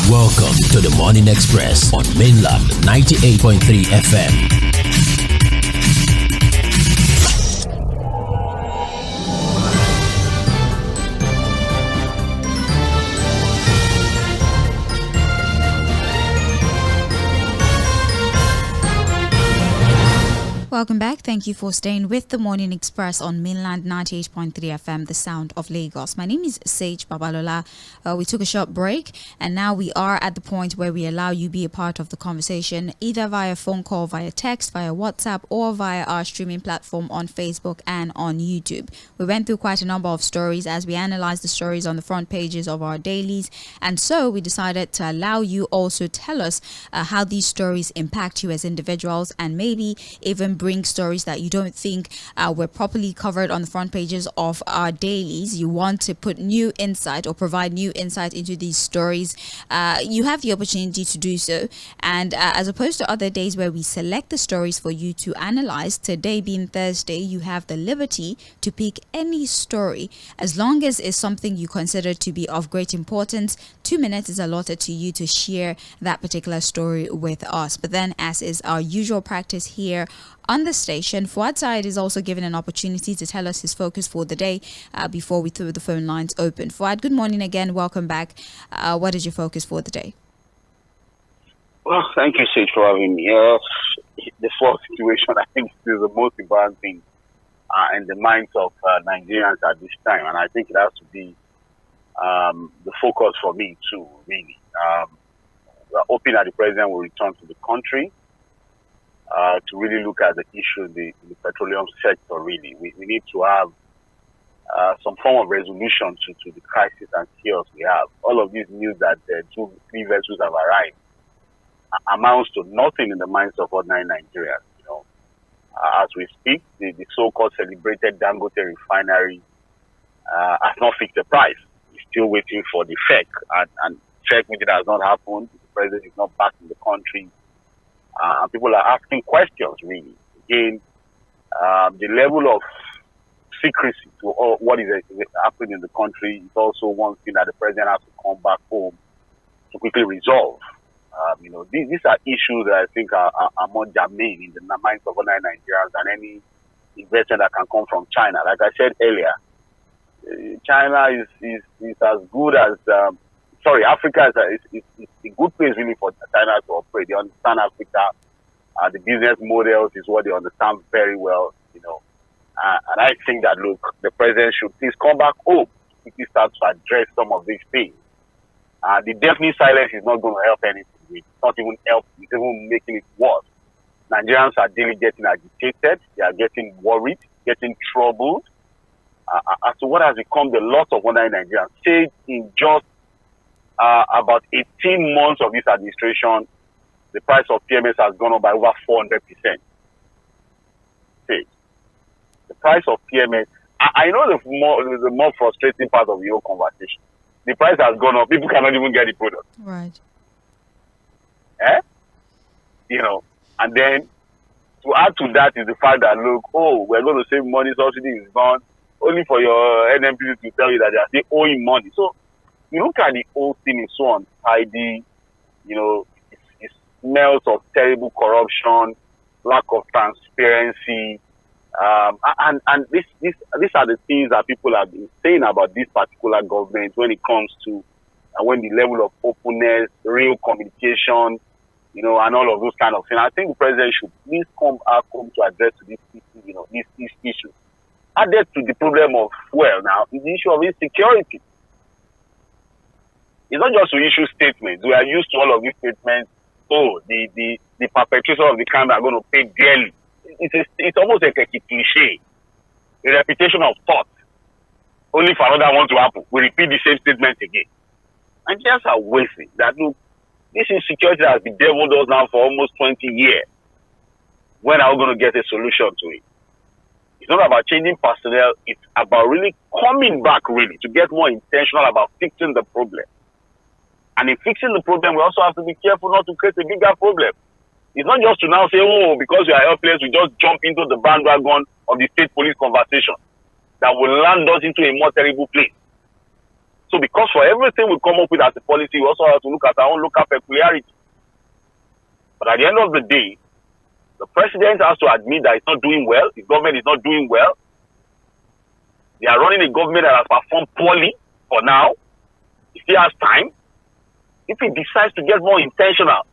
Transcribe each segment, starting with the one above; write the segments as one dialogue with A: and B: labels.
A: Welcome to the Morning Express on Mainland 98.3 FM.
B: Welcome back. Thank you for staying with the Morning Express on Mainland 98.3 FM, the sound of Lagos. My name is Mʃɪ Babalola. We took a short break and now we are at the point where we allow you be a part of the conversation, either via phone call, via text, via WhatsApp, or via our streaming platform on Facebook and on YouTube. We went through quite a number of stories as we analyzed the stories on the front pages of our dailies, and so we decided to allow you also tell us how these stories impact you as individuals, and maybe even bring stories that you don't think were properly covered on the front pages of our dailies. You want to put new insight or provide new insight into these stories. You have the opportunity to do so. And as opposed to other days where we select the stories for you to analyze, today being Thursday, you have the liberty to pick any story as long as it's something you consider to be of great importance. 2 minutes is allotted to you to share that particular story with us. But then, as is our usual practice here on the station, Fuhad Saheed is also given an opportunity to tell us his focus for the day before we throw the phone lines open. Fuhad, good morning again. Welcome back. What is your focus for the day?
C: Well, thank you, Sage, for having me. The flood situation, I think, is the most important thing in the minds of Nigerians at this time. And I think it has to be the focus for me, too, really. We're hoping that the president will return to the country to really look at the issue in the petroleum sector, really. We need to have some form of resolution to the crisis and chaos we have. All of these news that three vessels have arrived amounts to nothing in the minds of ordinary Nigerians. You know, as we speak, the so-called celebrated Dangote refinery has not fixed the price. We're still waiting for the FEC, and FEC, which has not happened. The president is not back in the country. And people are asking questions, really. Again, the level of secrecy to what is happening in the country is also one thing that the president has to come back home to quickly resolve. These are issues that I think are more germane in the minds of other Nigerians than any investment that can come from China. Like I said earlier, China is as good as... Africa is a good place really for China to operate. They understand Africa. The business models is what they understand very well, you know. And I think that, look, the president should please come back home to start to address some of these things. The deafening silence is not going to help anything. It's not even help. It's even making it worse. Nigerians are daily getting agitated. They are getting worried, getting troubled as to what has become the lot of ordinary Nigerians. Say in just about 18 months of this administration, the price of PMS has gone up by over 400%. See, the price of PMS, I know the more frustrating part of the whole conversation. The price has gone up. People cannot even get the product.
B: Right.
C: And then to add to that is the fact that, look, we're going to save money, subsidy is gone, only for your NMPC to tell you that they are still owing money. So, you look at the whole thing is so untidy, it smells of terrible corruption, lack of transparency, and these are the things that people have been saying about this particular government when it comes to when the level of openness, real communication, and all of those kind of things. I think the president should please come back home to address these issues. Added to the problem of fuel now is the issue of insecurity. It's not just to issue statements. We are used to all of these statements. The perpetrators of the crime are going to pay dearly. It's almost like a cliche, a reputation of thought. Only for another one to happen, we repeat the same statement again. And just are wasting that. Look, this insecurity has bedeviled us now for almost 20 years. When are we going to get a solution to it? It's not about changing personnel. It's about really coming back, really, to get more intentional about fixing the problem. And in fixing the problem, we also have to be careful not to create a bigger problem. It's not just to now say, because we are helpless, we just jump into the bandwagon of the state police conversation that will land us into a more terrible place. So because for everything we come up with as a policy, we also have to look at our own local peculiarity. But at the end of the day, the president has to admit that it's not doing well. His government is not doing well. They are running a government that has performed poorly for now. He still has time. If he decides to get more intentional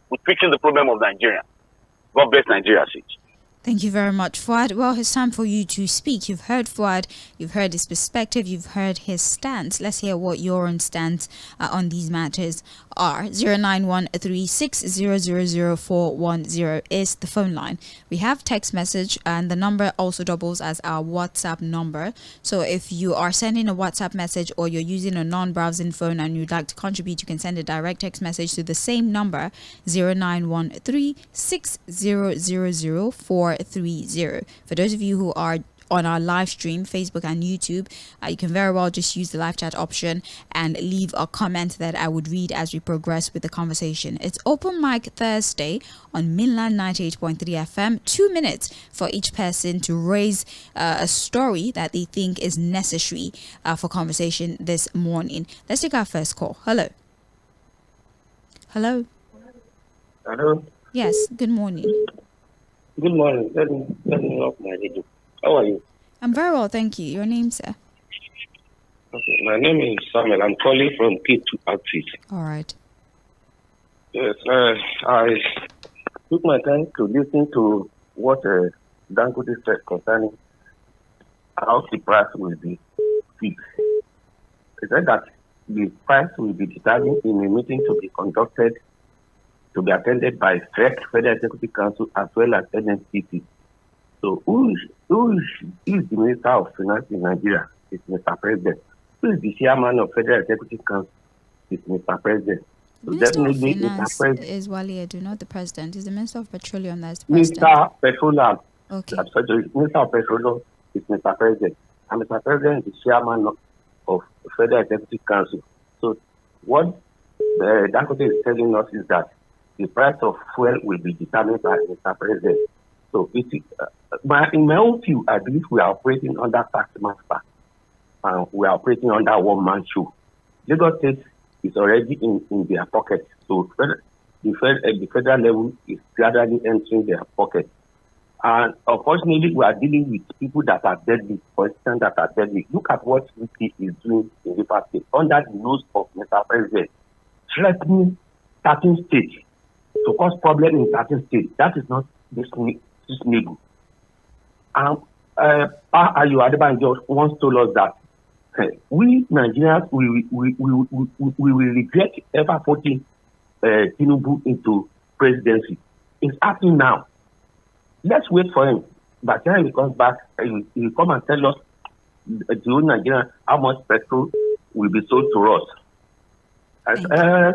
C: with fixing the problem of Nigeria, God bless Nigeria, Sage.
B: Thank you very much, Fuad. Well, it's time for you to speak. You've heard Fuad, you've heard his perspective, you've heard his stance. Let's hear what your own stance on these matters are. 09136000410 is the phone line. We have text message, and the number also doubles as our WhatsApp number. So if you are sending a WhatsApp message or you're using a non-browsing phone and you'd like to contribute, you can send a direct text message to the same number, 09136000430. For those of you who are on our live stream, Facebook and YouTube, you can very well just use the live chat option and leave a comment that I would read as we progress with the conversation. It's Open Mic Thursday on Mainland 98.3 FM. 2 minutes for each person to raise a story that they think is necessary for conversation this morning. Let's take our first call. Hello. Hello.
D: Hello.
B: Yes, good morning.
D: Good morning. Let me off my radio. How are you?
B: I'm very well, thank you. Your name, sir?
D: Okay, my name is Samuel. I'm calling from K2 Outfit.
B: All right.
D: Yes, I took my time to listen to what Dangote said concerning how the price will be fixed. He said that the price will be determined in a meeting to be conducted, to be attended by Federal Executive Council as well as NNPC. So who is the Minister of Finance in Nigeria? It's Mr. President. Who is the Chairman of Federal Executive Council? It's Mr. President. So
B: Minister of Finance is WG, not the President. It's the Minister of Petroleum that's the President.
D: Mr. Petroleum.
B: Okay.
D: Minister of Petroleum is Mr. President. And Mr. President is the Chairman of Federal Executive Council. So what Dangote is telling us is that the price of fuel will be determined by Mr. President. So it is, in my own view, I believe we are operating under tax master, and we are operating under one-man show. Lagos State is already in their pocket, so the federal level is gradually entering their pocket. And unfortunately, we are dealing with people that are deadly, for instance, that are deadly. Look at what Wiki is doing in Rivers State under the nose of Mr. President, threatening certain states to cause problem in certain states. That is not this neighbor. Ayu Adebanjo once told us that we Nigerians we will regret ever putting Tinubu into presidency. It's happening now. Let's wait for him. By the time he comes back, he will come and tell us, the whole Nigeria, how much petrol will be sold to us.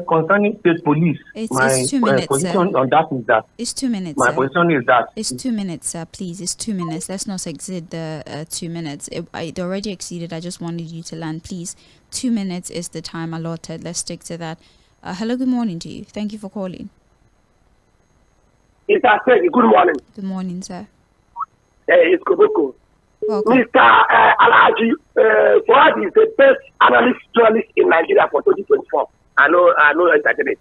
D: Concerning state police, my 2 minutes, position on that is that
B: it's 2 minutes.
D: My position is that
B: it's 2 minutes, sir. Please, it's 2 minutes. Let's not exceed the 2 minutes. It already exceeded. I just wanted you to land. Please, 2 minutes is the time allotted. Let's stick to that. Hello, good morning to you. Thank you for calling.
E: Good morning.
B: Good morning, sir.
E: It's Koboko.
B: Welcome.
E: Mr. Alhaji Fuad is the best journalist in Nigeria for 2024. I know exaggerate.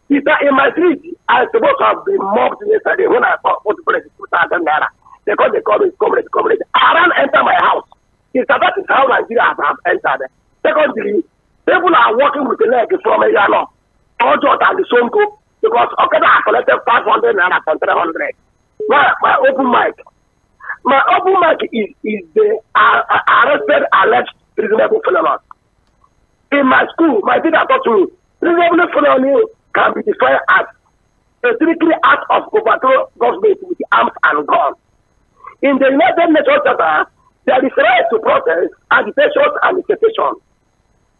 E: In my street, I supposed to have been mobbed yesterday when I bought 2,000 naira. They call the comrade. I ran enter my house. That is how Nigeria has entered. Secondly, people are working with the leg from a Yano, Ojo and the Sonko, because I collected 500 naira from 300. My open mic is the arrested alleged reasonable felonies. In my school, my teacher taught me reasonable felony can be defined as a strictly act of overthrow government with arms and guns. In the United Nations Charter, there is right to protest, agitation, and intimidation.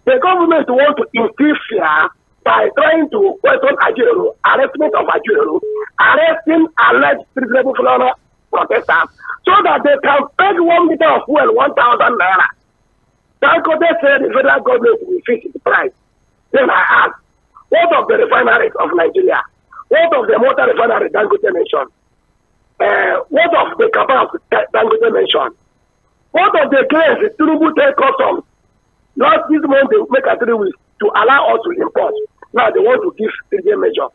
E: The government wants to instill fear by trying to question arrestment of arresting alleged reasonable felony protesters, so that they can pay 1 liter of fuel 1,000 naira. Dangote said the federal government will fix the price. Then I asked, what of the refineries of Nigeria? What of the motor refinery Dangote mentioned? What of the cabal Dangote mentioned? What of the claims the Tinubu take customs Last this month they make a 3 weeks to allow us to import. Now they want to give 3-day measure.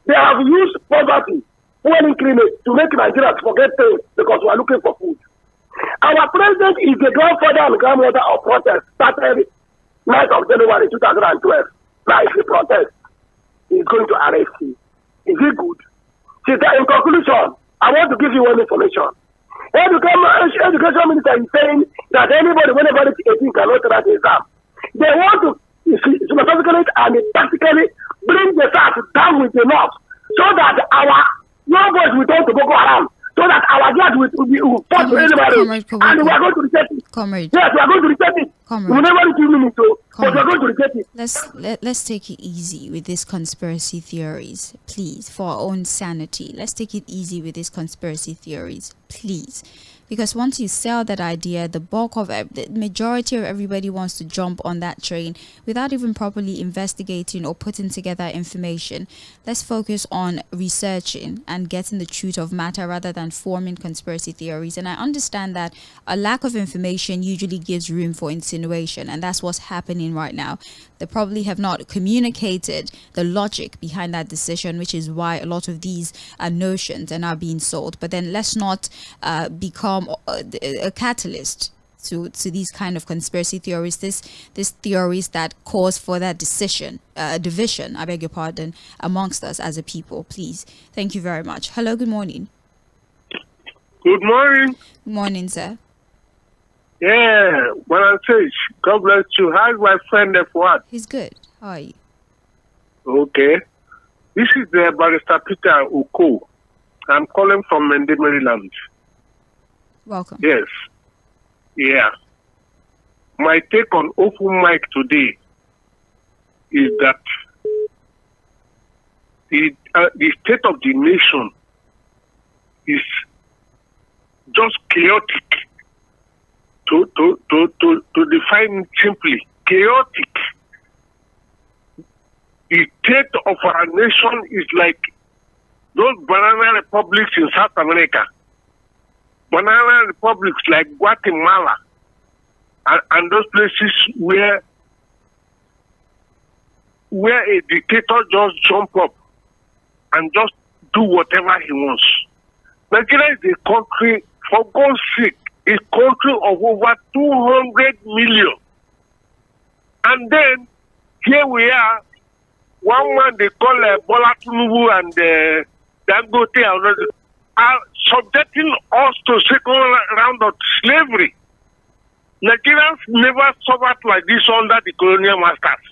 E: They have used poverty, fuel increment to make Nigerians forget things because we are looking for food. Our president is the grandfather and grandmother of protest started 9th of January 2012. Now if he protest, he's going to arrest you. Is it good? In conclusion, I want to give you one information. Education minister is saying that anybody, whenever it's 18, cannot write the exam. They want to philosophically and practically bring the SAT down with enough so that our young boys will turn to Boko Haram, so that our girls will fight for anybody. And we are going to reject it.
B: Comrade.
E: Yes, we are going to reject it. We will never reach minutes, but we are going to reject it.
B: Let's take it easy with these conspiracy theories, please, for our own sanity. Let's take it easy with these conspiracy theories, please. Because once you sell that idea, the majority of everybody wants to jump on that train without even properly investigating or putting together information. Let's focus on researching and getting the truth of matter rather than forming conspiracy theories. And I understand that a lack of information usually gives room for insinuation, and that's what's happening right now. They probably have not communicated the logic behind that decision, which is why a lot of these notions are now being sold. But then let's not become a catalyst to these kind of conspiracy theories, these theories that cause for that division, I beg your pardon, amongst us as a people. Please. Thank you very much. Hello, good morning.
F: Good morning.
B: Good morning, sir.
F: Yeah, Madam Sage, God bless you. How's my friend Fuhad?
B: He's good. How are you?
F: Okay. This is the Barrister Peter Uko. I'm calling from Mende, Maryland.
B: Welcome.
F: Yes. Yeah. My take on open mic today is that the state of the nation is just chaotic. To define it simply, chaotic. The state of our nation is like those banana republics in South America. Banana republics like Guatemala and those places where a dictator just jump up and just do whatever he wants. Nigeria is a country, for God's sake, a country of over 200 million. And then, here we are, one man they call Bola Tinubu and Dᴏᴜ are subjecting us to second round of slavery. Nigerians never suffered like this under the colonial masters.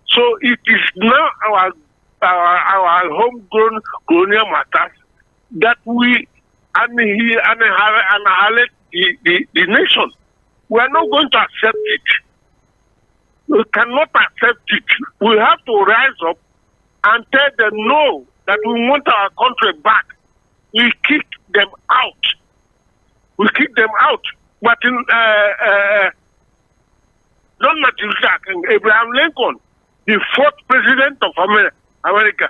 F: So it is now our homegrown colonial masters that we annihilate the nation. We are not going to accept it. We cannot accept it. We have to rise up and tell them no, that we want our country back. We kick them out. We kick them out. But in Abraham Lincoln, the 4th president of America,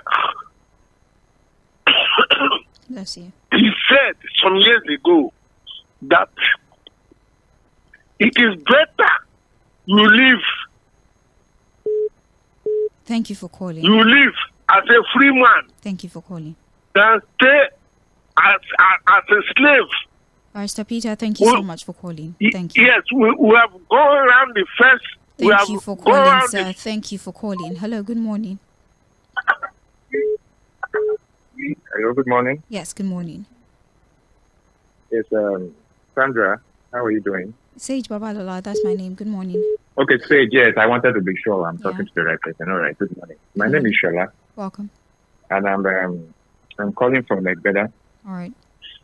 B: Bless you.
F: he said some years ago that it is better you live.
B: Thank you for calling.
F: You live as a free man.
B: Thank you for calling.
F: Than stay as a slave.
B: Barrister Peter, thank you so much for calling. Thank you.
F: Yes, we have gone around the first.
B: Thank you for calling, sir. Thank you for calling. Hello, good morning.
G: Hello, good morning.
B: Yes, good morning.
G: Yes, Sandra, how are you doing?
B: Sage Babalola, that's my name. Good morning.
G: Okay, Sage, yes, I wanted to be sure I'm talking to the right person. All right, good morning. My name is Shola.
B: Welcome.
G: And I'm calling from Ʌᴏᴜᴜ.
B: All right.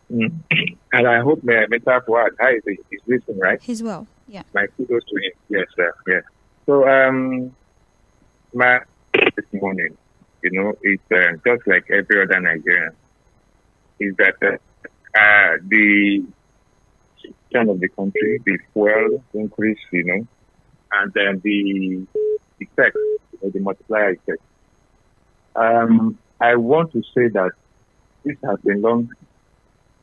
G: And I hope Mr. Fuhad is listening, right?
B: He's well, yeah.
G: My kudos to him. Yes, sir. Yes. So, my this morning, it's just like every other Nigerian, is that the situation of the country, the fuel increase, and then the effect, the multiplier effect. I want to say that this has been long.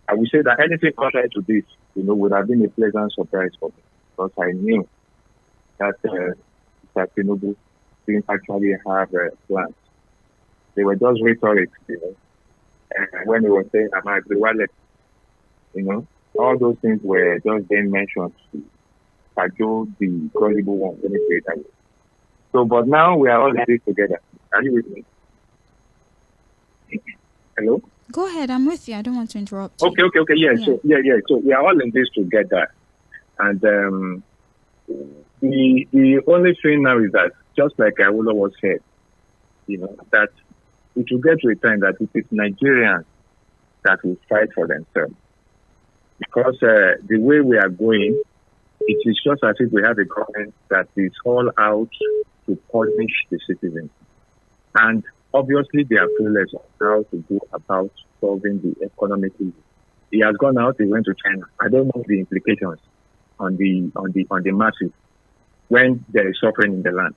G: I would say that anything contrary to this, would have been a pleasant surprise for me, because I knew that Tinubu didn't actually have plans. They were just rhetoric, when they were saying, "I'm at the wallet," all those things were just being mentioned to cajole the gullible one. Let me say it that way. So, but now we are all in this together. Are you with me? Hello?
B: Go ahead, I'm with you. I don't want to interrupt you.
G: Okay. Yeah. So we are all in this together. And the only thing now is that, just like Awolowo said, that it will get to a time that it is Nigerians that will fight for themselves. Because the way we are going, it is just as if we have a government that is all out to punish the citizens. And obviously, they are clueless on how to go about solving the economic issue. He has gone out, he went to China. I don't know the implications on the masses when there is suffering in the land.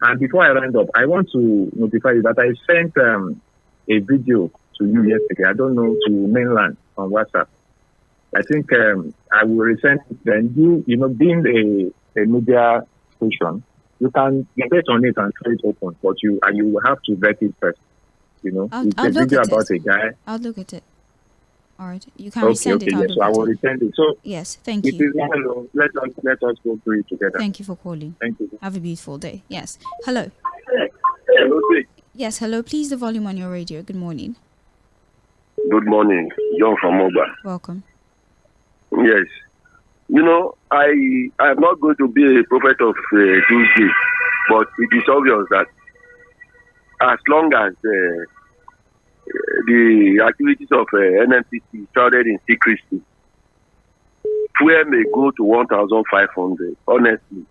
G: And before I round up, I want to notify you that I sent a video to you yesterday. I don't know, to mainland on WhatsApp. I think I will resend it. Then being a media station, you can debate on it and throw it open, but you will have to vet it first.
B: I'll
G: it's a
B: look
G: video
B: at
G: about
B: it.
G: a guy.
B: I'll look at it. All right, you can resend it.
G: Yes, so I will resend it. So
B: yes, thank
G: it
B: you.
G: is not alone. Let us go through it together.
B: Thank you for calling.
G: Thank you.
B: Have a beautiful day. Yes. Hello.
E: Hello.
B: Yes. Hello. Please the volume on your radio. Good morning.
E: Good morning, John from Oba.
B: Welcome.
E: Yes. I'm not going to be a prophet of doomsday, but it is obvious that as long as the activities of NNPC started in secrecy, fuel may go to 1,500, honestly.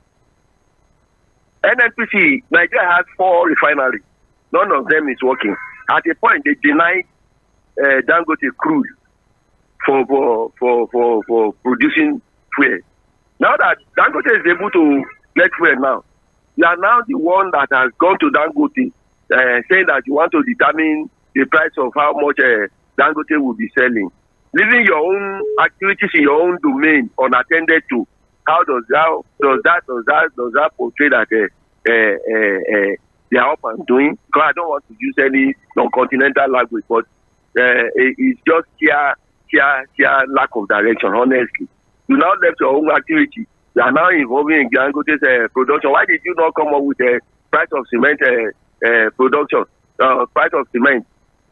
E: NNPC, Nigeria has 4 refineries. None of them is working. At a point, they denied Dangote crude for producing fuel. Now that Dangote is able to get fuel now, you are now the one that has gone to Dangote saying that you want to determine the price of how much Dangote will be selling. Leaving your own activities in your own domain unattended to. How does that portray that they are up and doing? Because I don't want to use any non-continental language, but it's just sheer lack of direction, honestly. You now left your own activity. You are now involving in Dangote's production. Why did you not come up with a price of cement production, price of cement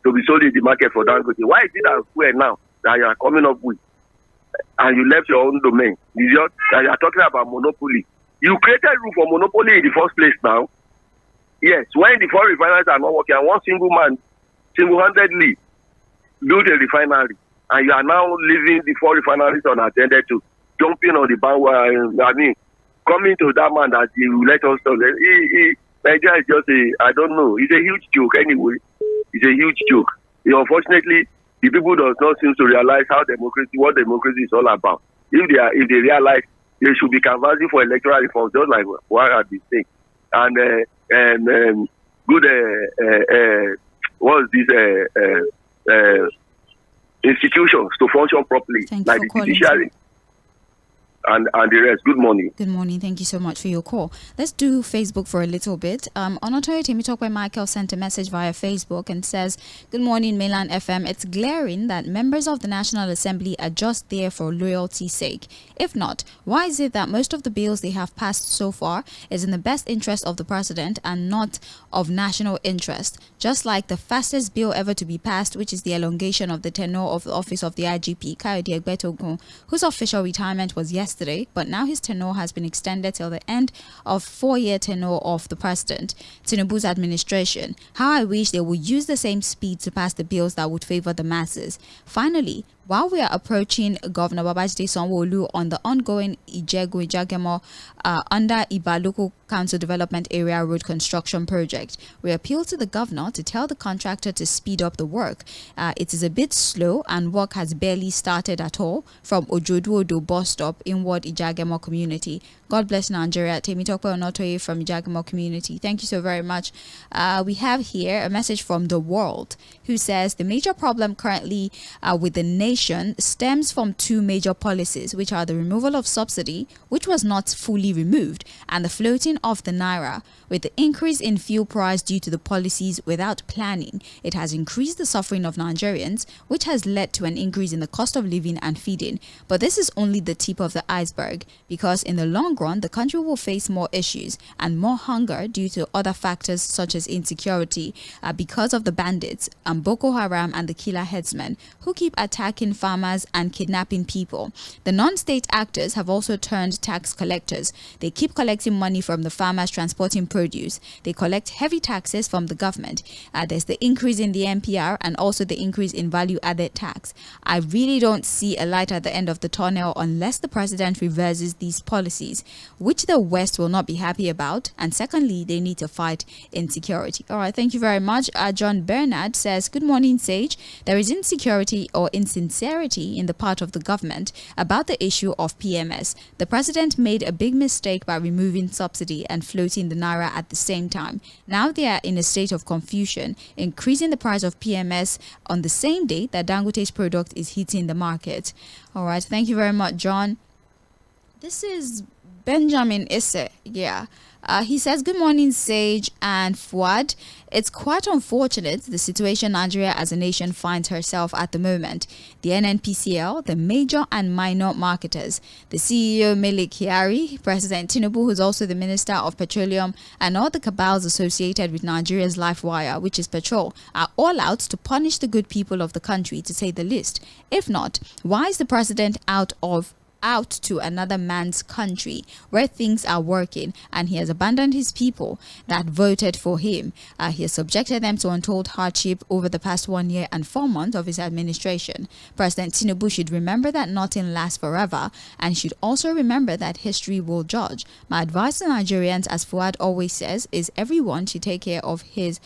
E: to be sold in the market for Dangote? Why is it that fuel now that you are coming up with? And you left your own domain. You are talking about monopoly. You created room for monopoly in the first place now. Yes, when the 4 refineries are not working, and one single man single-handedly built a refinery, and you are now leaving the 4 refineries unattended to, jumping on the bandwagon. Coming to that man that he will let us know. Nigeria is just I don't know. It's a huge joke anyway. It's a huge joke. Unfortunately, the people does not seem to realize what democracy is all about. If they realize, they should be canvassing for electoral reform, just like what are these things. And good what's this institutions to function properly, like the judiciary and the rest. Good morning.
B: Good morning. Thank you so much for your call. Let's do Facebook for a little bit. Onotoye Michael sent a message via Facebook and says, "Good morning, Mainland FM. It's glaring that members of the National Assembly are just there for loyalty's sake. If not, why is it that most of the bills they have passed so far is in the best interest of the president and not of national interest? Just like the fastest bill ever to be passed, which is the elongation of the tenure of the office of the IGP, 𝐾 Odiegbe, whose official retirement was yesterday, but now his tenure has been extended till the end of 4-year tenure of the president, Tinubu's administration. How I wish they would use the same speed to pass the bills that would favor the masses. Finally, while we are approaching Governor Babajide Sanwo-Olu on the ongoing Ijego-Ijagemo under Iba Local Council Development Area Road Construction Project, we appeal to the governor to tell the contractor to speed up the work. It is a bit slow and work has barely started at all from Ojodu-Odo bus stop inward Ijagemo community. God bless Nigeria. Temitope Onotoye from Ijagemo community. Thank you so very much. We have here a message from The World who says the major problem currently with the nation inflation stems from two major policies, which are the removal of subsidy, which was not fully removed, and the floating of the naira. With the increase in fuel price due to the policies without planning, it has increased the suffering of Nigerians, which has led to an increase in the cost of living and feeding. But this is only the tip of the iceberg, because in the long run, the country will face more issues and more hunger due to other factors such as insecurity because of the bandits and Boko Haram and the killer headsmen who keep attacking farmers and kidnapping people. The non-state actors have also turned tax collectors. They keep collecting money from the farmers transporting produce. They collect heavy taxes from the government. There's the increase in the NPR and also the increase in value-added tax. I really don't see a light at the end of the tunnel unless the president reverses these policies, which the West will not be happy about. And secondly, they need to fight insecurity. All right, thank you very much. John Bernard says, good morning, Sage. There is insecurity or insincerity in the part of the government about the issue of PMS. The president made a big mistake by removing subsidy and floating the naira at the same time. Now they are in a state of confusion, increasing the price of PMS on the same day that Dangote's product is hitting the market. All right, thank you very much, John. This is Benjamin Isse. Yeah. He says, good morning, Sage and Fuad. It's quite unfortunate the situation Nigeria as a nation finds herself at the moment. The NNPCL, the major and minor marketers, the CEO Mele Kyari, President Tinubu, who's also the Minister of Petroleum, and all the cabals associated with Nigeria's life wire, which is petrol, are all out to punish the good people of the country, to say the least. If not, why is the president out to another man's country where things are working, and he has abandoned his people that voted for him? He has subjected them to untold hardship over the past 1 year and 4 months of his administration. President Tinubu should remember that nothing lasts forever, and should also remember that history will judge. My advice to Nigerians, as Fuad always says, is everyone should take care of his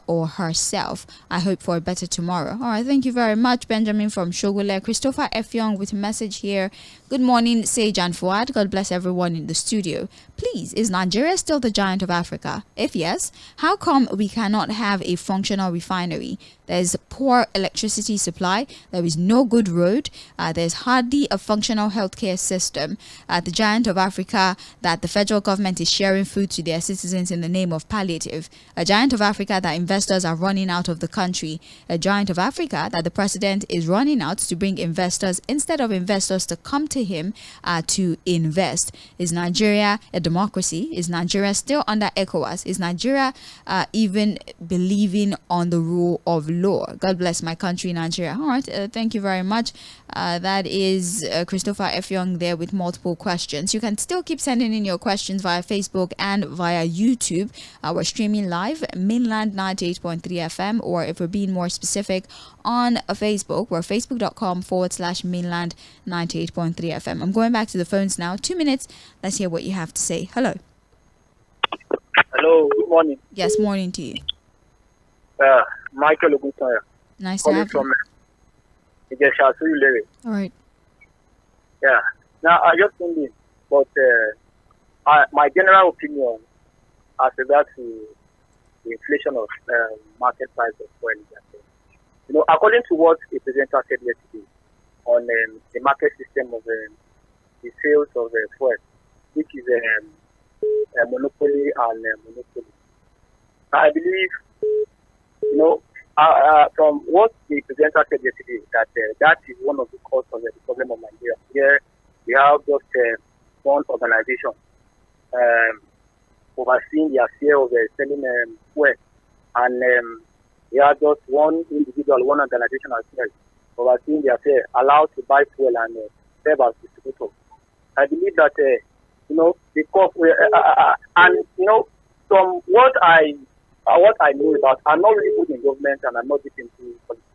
B: or herself. I hope for a better tomorrow. All right, thank you very much, Benjamin from Shogule. Christopher F. Young with a message here. Good morning, Sage and Fuad. God bless everyone in the studio. Please, is Nigeria still the giant of Africa? If yes, how come we cannot have a functional refinery? There's poor electricity supply. There is no good road. There's hardly a functional healthcare system. The giant of Africa that the federal government is sharing food to their citizens in the name of palliative. A giant of Africa that investors are running out of the country. A giant of Africa that the president is running out to bring investors instead of investors to come to him to invest. Is Nigeria a democracy? Is Nigeria still under ECOWAS? Is Nigeria even believing on the rule of law? God bless my country, Nigeria. All right, thank you very much. That is Christopher F. Young there with multiple questions. You can still keep sending in your questions via Facebook and via YouTube. We're streaming live, Mainland 98.3 FM, or if we're being more specific, on Facebook, we're facebook.com/Mainland 98.3 FM. I'm going back to the phones now. 2 minutes. Let's hear what you have to say. Hello.
H: Hello, good morning.
B: Yes, morning to you.
H: Michael Ogunsanya.
B: Nice to have you.
H: Ìjẹ̀ṣà-Sùúrùlérè.
B: All right.
H: Yeah. Now, I just tuned in, but my general opinion as regards to the inflation of market price of oil is that, according to what a presenter said yesterday on the market system of the sales of fuel, which is a monopoly and monopoly, I believe, from what the presenter said yesterday, that that is one of the causes of the problem of Nigeria. Here we have just one organization overseeing the affair of selling fuel, and we have just one individual, one organization as well overseeing the affair, allowed to buy fuel and sell as distributor. I believe that the cost from what I know about, I'm not really good in government and I'm not deep into politics,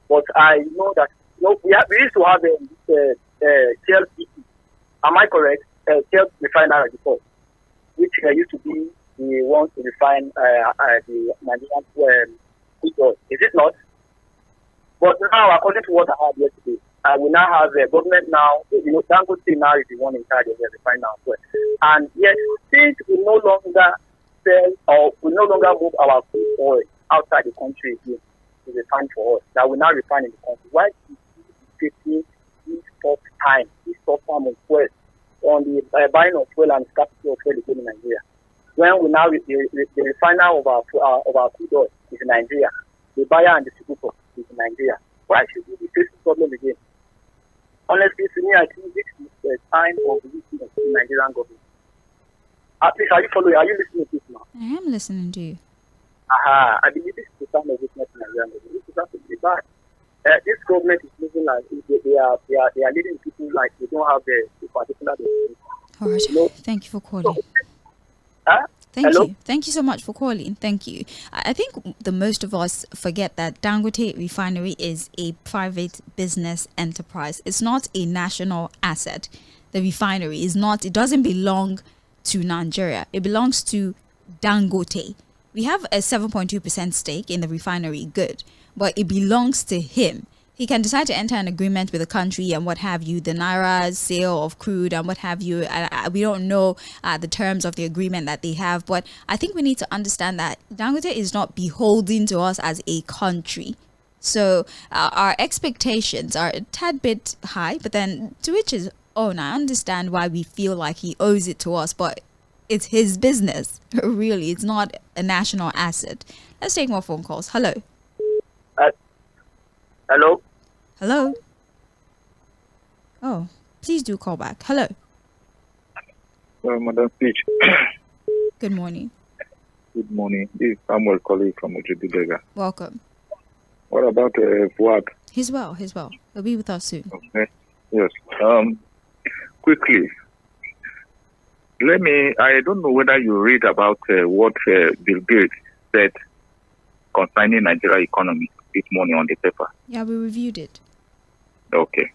H: but I know that we used to have Shell BP. Am I correct? Shell refinery before, which used to be the ones to refine the Nigerian crude oil. Is it not? But now, according to what I heard yesterday, we now have a government now. Dangote now is the one in charge of the refinery as well. And yet, since we no longer sell or we no longer move our crude oil outside the country again to refine for us, that we now refine in the country, why facing this tough time of fuel on the buying of fuel and scarcity of fuel in Nigeria. When we now the refiner of our crude oil is in Nigeria, the buyer and distributor is in Nigeria. Why should we be facing problem again? Honestly, to me, I think this is the time of the weakness of the Nigerian government. Please, are you following? Are you listening to this now?
B: I am listening to you.
H: I believe this is the time of weakness in Nigerian government. This is absolutely bad. This government is looking like they are leading people like they don't have the particular.
B: All right.
H: No.
B: Thank you for calling. Thank you so much for calling. Thank you. I think the most of us forget that Dangote Refinery is a private business enterprise. It's not a national asset. The refinery is not. It doesn't belong to Nigeria. It belongs to Dangote. We have a 7.2% stake in the refinery, good, but it belongs to him. He can decide to enter an agreement with the country and what have you, the naira sale of crude and what have you. We don't know the terms of the agreement that they have, but I think we need to understand that Dangote is not beholden to us as a country. So our expectations are a tad bit high, but then to which is own. I understand why we feel like he owes it to us, but it's his business. Really, it's not a national asset. Let's take more phone calls. Hello.
H: Hello.
B: Hello. Oh, please do call back. Hello.
G: Madam Speech.
B: Good morning.
G: Good morning. This is Samuel calling from Ojudu.
B: Welcome.
G: What about Fuad?
B: He's well. He'll be with us soon.
G: Okay. Yes. Quickly, I don't know whether you read about what Bill Gates said concerning Nigeria economy this morning on the paper.
B: Yeah, we reviewed it.
G: Okay.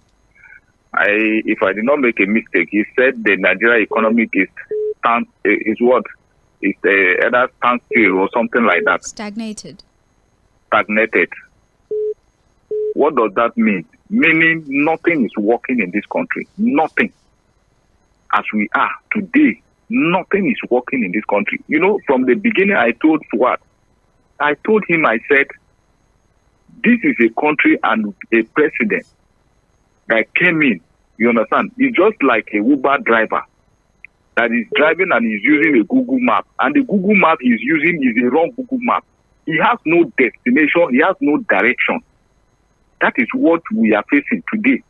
G: If I did not make a mistake, he said the Nigeria economy is what? It's either standstill or something like that.
B: Stagnated.
G: What does that mean? Meaning nothing is working in this country. Nothing. As we are today, nothing is working in this country. You know, from the beginning, I told Fuad, I said, this is a country and a president that came in, you understand? It's just like a Uber driver that is driving and is using a Google map. And the Google map he's using is a wrong Google map. He has no destination. He has no direction. That is what we are facing today.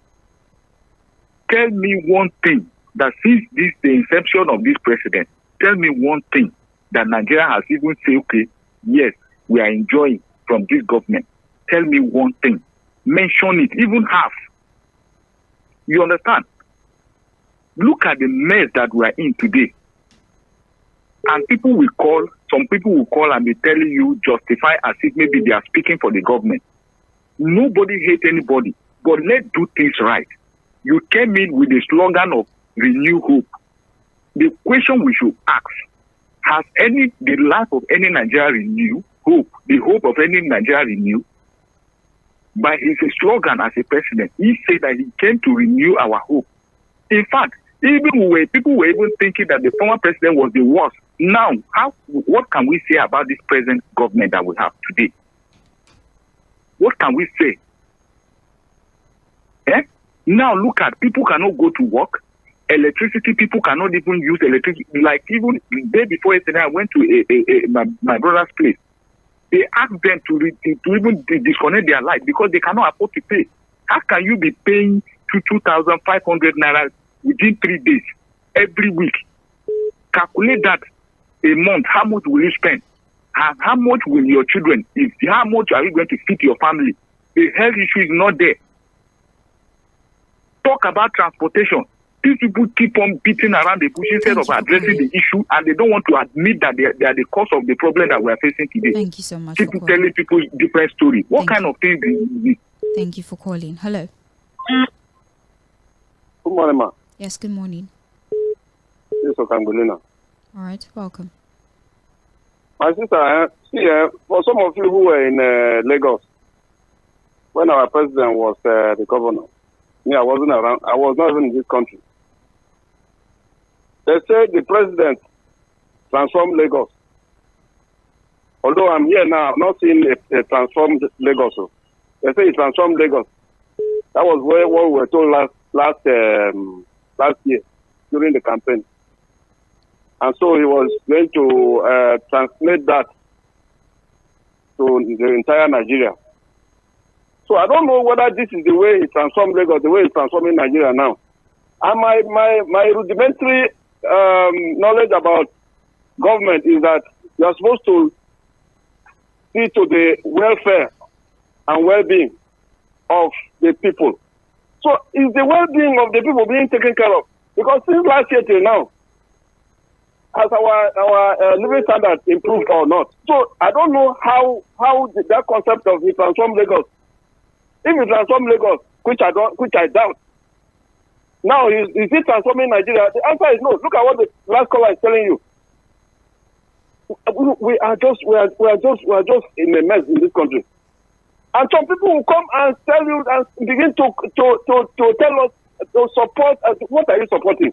G: Tell me one thing that since the inception of this president, tell me one thing that Nigeria has even said, okay, yes, we are enjoying from this government. Tell me one thing. Mention it, even half. You understand? Look at the mess that we are in today. And some people will call and be telling you, justify as if maybe they are speaking for the government. Nobody hates anybody, but let's do things right. You came in with the slogan of renew hope. The question we should ask, has the life of any Nigerian renewed hope, the hope of any Nigerian renewed? By his slogan as a president, he said that he came to renew our hope. In fact, people were even thinking that the former president was the worst. Now, what can we say about this present government that we have today? What can we say? Now look at, people cannot go to work. Electricity, people cannot even use electricity. Like even the day before yesterday, I went to my brother's place. They asked them to even disconnect their light because they cannot afford to pay. How can you be paying 2,500 naira within 3 days every week? Calculate that a month. How much will you spend? How much will your children? How much are you going to feed your family? The health issue is not there. Talk about transportation. These people keep on beating around the bush instead of addressing the issue, and they don't want to admit that they are the cause of the problem that we are facing today.
B: Thank you so much.
G: People telling people different stories. What kind of things is this?
B: Thank you for calling. Hello.
E: Good morning, ma.
B: Yes, good morning.
E: Yes, Okangolina.
B: All right, welcome.
E: My sister, for some of you who were in Lagos, when our president was the governor, me, I wasn't around. I was not even in this country. They said the president transformed Lagos. Although I'm here now, I'm not seeing a transformed Lagos. They say he transformed Lagos.
F: That was what we were told last year during the campaign. And so he was going to translate that to the entire Nigeria. So I don't know whether this is the way he transformed Lagos, the way he's transforming Nigeria now. And my rudimentary knowledge about government is that you are supposed to see to the welfare and well-being of the people. So is the well-being of the people being taken care of? Because since last year till now, has our living standards improved or not? So I don't know how that concept of he transform Lagos. If he transform Lagos, which I doubt. Now is he transforming Nigeria? The answer is no. Look at what the last caller is telling you. We are just in a mess in this country. And some people will come and tell you and begin to tell us to support. What are you supporting?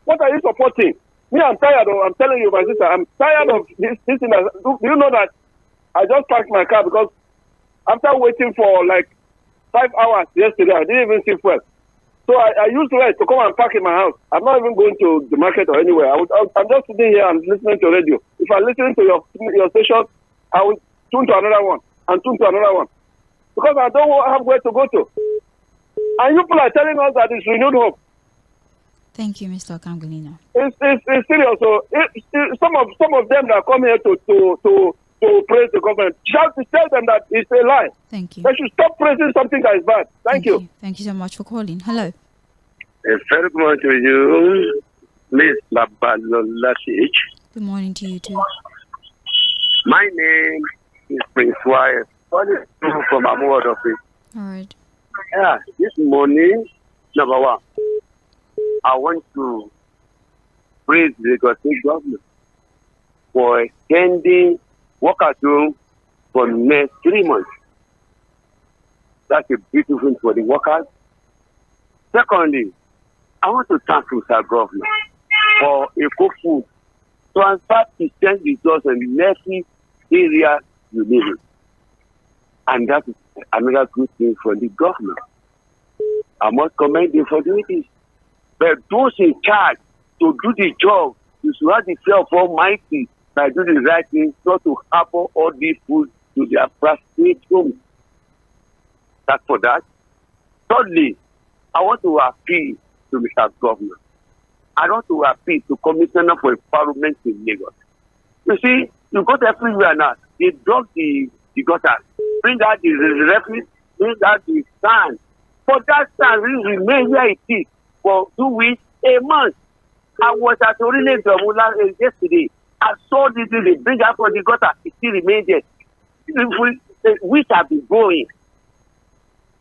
F: What are you supporting? Me, I'm tired of. I'm telling you, my sister, I'm tired of this thing. Do you know that I just parked my car because after waiting for like 5 hours yesterday, I didn't even see fuel. So I used Red to come and park in my house. I'm not even going to the market or anywhere. I'm just sitting here and listening to radio. If I listen to your station, I will tune to another one and tune to another one. Because I don't have where to go to. And you people are telling us that it's renewed hope.
B: Thank you, Mr. Kangolina.
F: It's serious. So some of them that come here to praise the government, tell them that it's a lie.
B: Thank you.
F: They should stop praising something that is bad. Thank you.
B: Thank you so much for calling. Hello.
I: A very good morning to you, Ms. Babalola Sage.
B: Good morning to you too.
I: My name is Prince Wise, calling from Amward office.
B: All right.
I: Yeah, this morning, number one, I want to praise the Lagos government for extending work at home for the next 3 months. That's a beautiful thing for the workers. Secondly, I want to thank the government for eco food transfer to send results in every area you live in. And that is another good thing for the government. I must commend them for doing this. But those in charge to do the job, you should have the fear of Almighty by doing the right thing, not to harbor all these food to their prostrate homes. That's for that. Thirdly, I want to appeal to Mr. Governor. I want to appeal to Commissioner for Environment in Lagos. You see, you go to everywhere now, they drop the gutters, bring out the refuse, bring out the sand. But that sand will remain where it is for 2 weeks, a month. I was at Tʀᴜɪᴜ yesterday. I saw this they bring out for the gutter, it still remains there. Weeks have been going.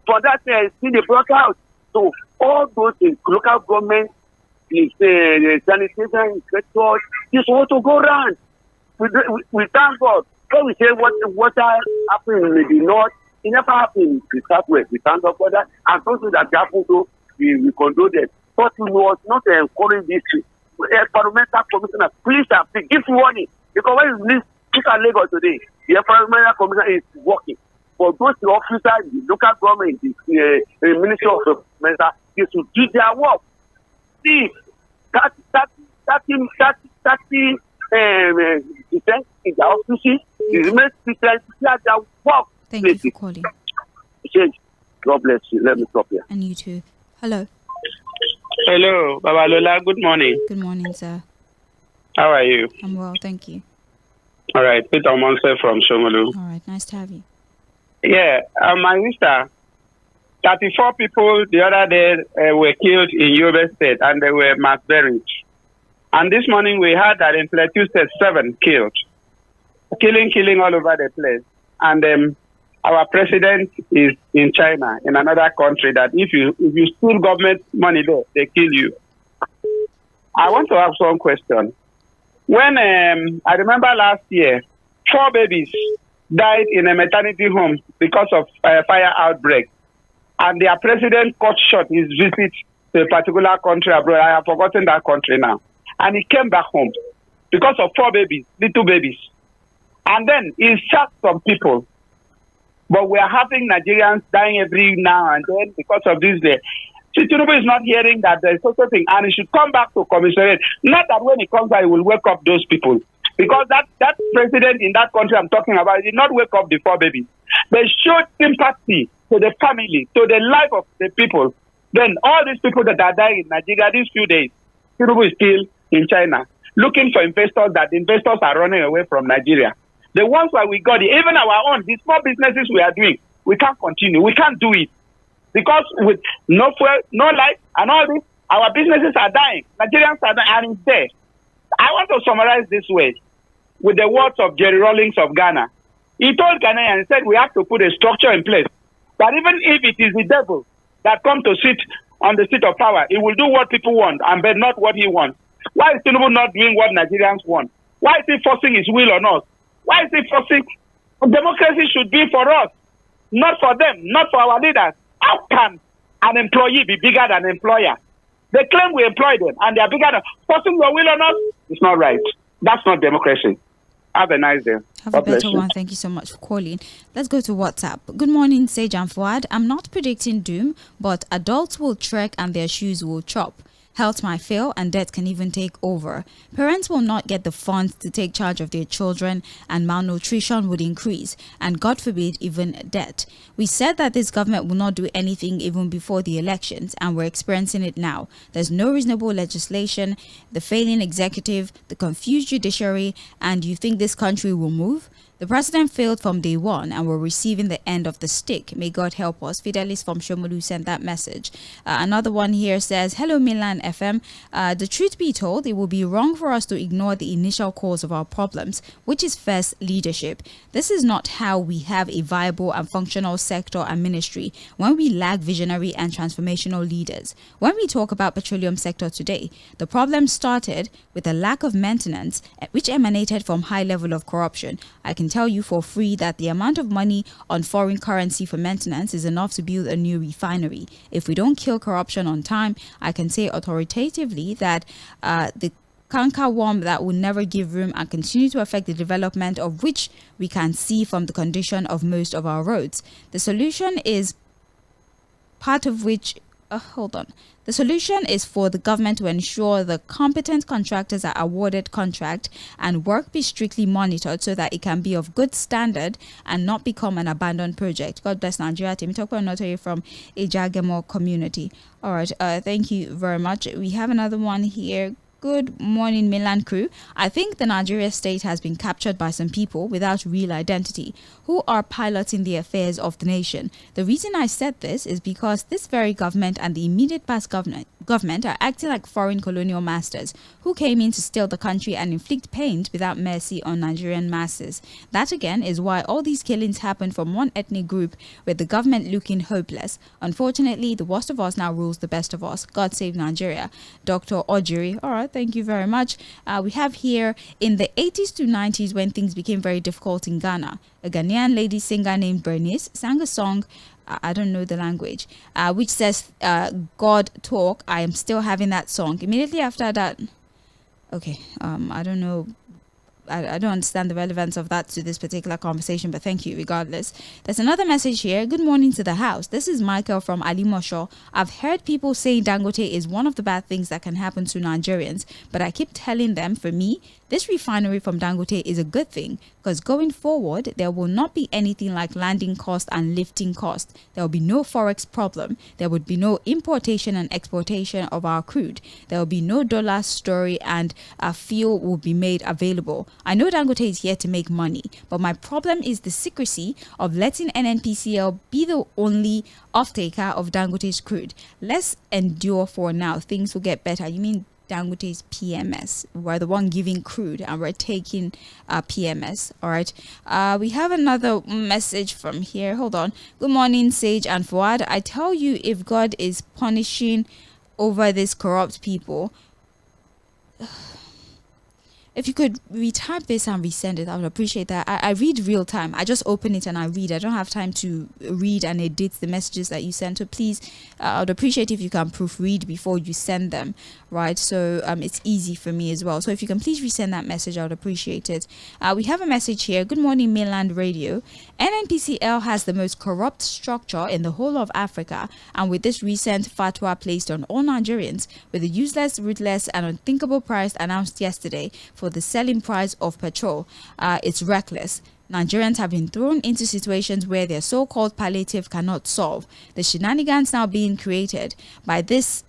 I: For that, see the block out. So all those in local government, sanitation inspectors, this want to go around. We thank God. When we say what happened in the north, it never happened in the southwest. We thank God for that. And something that happened to, we condone it. But we was not encourage this. Environmental commissioner, please give warning. Because when you look at Lagos today, the environmental commissioner is working. For those officers, the local government, the Ministry of Environment, they should do their work. See, 30% in the offices, the remaining percent their work.
B: Thank you for calling.
I: God bless you. Let me stop here.
B: And you too. Hello.
J: Hello, Babalola. Good morning.
B: Good morning, sir.
J: How are you?
B: I'm well, thank you.
J: All right, Peter Monse from Shomolu.
B: All right, nice to have you.
J: Yeah, my sister, 34 people the other day were killed in Yobe State, and they were mass buried. And this morning we heard that in Plateau State, 7 killed. Killing all over the place. And our president is in China, in another country, that if you steal government money there, they kill you. I want to ask one question. When I remember last year, 4 babies died in a maternity home because of fire outbreak. And their president cut short his visit to a particular country abroad. I have forgotten that country now. And he came back home because of 4 babies, little babies. And then he shot some people. But we are having Nigerians dying every now and then because of this. Tinubu is not hearing that there is such a thing, and he should come back to commissariat. Not that when he comes back, he will wake up those people. Because that president in that country I'm talking about did not wake up before baby. They showed sympathy to the family, to the life of the people. Then all these people that are dying in Nigeria these few days, Tinubu is still in China, looking for investors, that investors are running away from Nigeria. The ones where we got it, even our own, the small businesses we are doing, we can't continue. We can't do it. Because with no fuel, no light, and all this, our businesses are dying. Nigerians are dying, and it's there. I want to summarize this way with the words of Jerry Rawlings of Ghana. He told Ghanaians, he said, we have to put a structure in place that even if it is the devil that comes to sit on the seat of power, he will do what people want and but not what he wants. Why is Tinubu not doing what Nigerians want? Why is he forcing his will on us? Why is he forcing? Democracy should be for us, not for them, not for our leaders. How can an employee be bigger than an employer? They claim we employ them and they are bigger than forcing your will on us. It's not right. That's not democracy. Have a nice day.
B: Have a better one. Thank you so much for calling. Let's go to WhatsApp. Good morning, Sage and Fuad. I'm not predicting doom, but adults will trek and their shoes will chop. Health might fail and debt can even take over. Parents will not get the funds to take charge of their children and malnutrition would increase and God forbid even debt. We said that this government will not do anything even before the elections and we're experiencing it now. There's no reasonable legislation, the failing executive, the confused judiciary, and you think this country will move? The president failed from day one and we're receiving the end of the stick. May God help us. Fidelis from Shomolu sent that message. Another one here says, hello Milan FM. The truth be told, it would be wrong for us to ignore the initial cause of our problems, which is first leadership. This is not how we have a viable and functional sector and ministry when we lack visionary and transformational leaders. When we talk about petroleum sector today, the problem started with a lack of maintenance, which emanated from high level of corruption. I can tell you for free that the amount of money on foreign currency for maintenance is enough to build a new refinery. If we don't kill corruption on time, I can say authoritatively that the canker worm that will never give room and continue to affect the development of which we can see from the condition of most of our roads. The solution is part of which The solution is for the government to ensure the competent contractors are awarded contract and work be strictly monitored so that it can be of good standard and not become an abandoned project. God bless Nigeria. Team talk about notary from Ijagemo community. All right. Thank you very much. We have another one here. Good morning, Milan crew. I think the Nigeria state has been captured by some people without real identity who are piloting the affairs of the nation. The reason I said this is because this very government and the immediate past government are acting like foreign colonial masters who came in to steal the country and inflict pain without mercy on Nigerian masses. That again is why all these killings happen from one ethnic group with the government looking hopeless. Unfortunately, the worst of us now rules the best of us. God save Nigeria. Dr. Ojiri. All right. Thank you very much. We have here in the 80s to 90s when things became very difficult in Ghana, a Ghanaian lady singer named Bernice sang a song, I don't know the language, which says, God talk. I am still having that song. Immediately after that, okay, I don't know. I don't understand the relevance of that to this particular conversation, but thank you regardless. There's another message here. Good morning to the house. This is Michael from Alimosho. I've heard people say Dangote is one of the bad things that can happen to Nigerians, but I keep telling them, for me, this refinery from Dangote is a good thing because going forward, there will not be anything like landing cost and lifting cost. There will be no forex problem. There would be no importation and exportation of our crude. There will be no dollar story and fuel will be made available. I know Dangote is here to make money, but my problem is the secrecy of letting NNPCL be the only off-taker of Dangote's crude. Let's endure for now. Things will get better. You mean Dangote's PMS? We're the one giving crude and we're taking PMS. All right. We have another message from here. Hold on. Good morning, Sage and Fuad. I tell you, if God is punishing over these corrupt people, If you could retype this and resend it, I would appreciate that. I read real time. I just open it and I read. I don't have time to read and edit the messages that you send. So please, I would appreciate if you can proofread before you send them, right? So it's easy for me as well. So if you can please resend that message, I would appreciate it. We have a message here. Good morning, Mainland Radio. NNPCL has the most corrupt structure in the whole of Africa. And with this recent fatwa placed on all Nigerians, with a useless, ruthless, and unthinkable price announced yesterday for the selling price of petrol, it's reckless. Nigerians have been thrown into situations where their so-called palliative cannot solve. The shenanigans now being created by this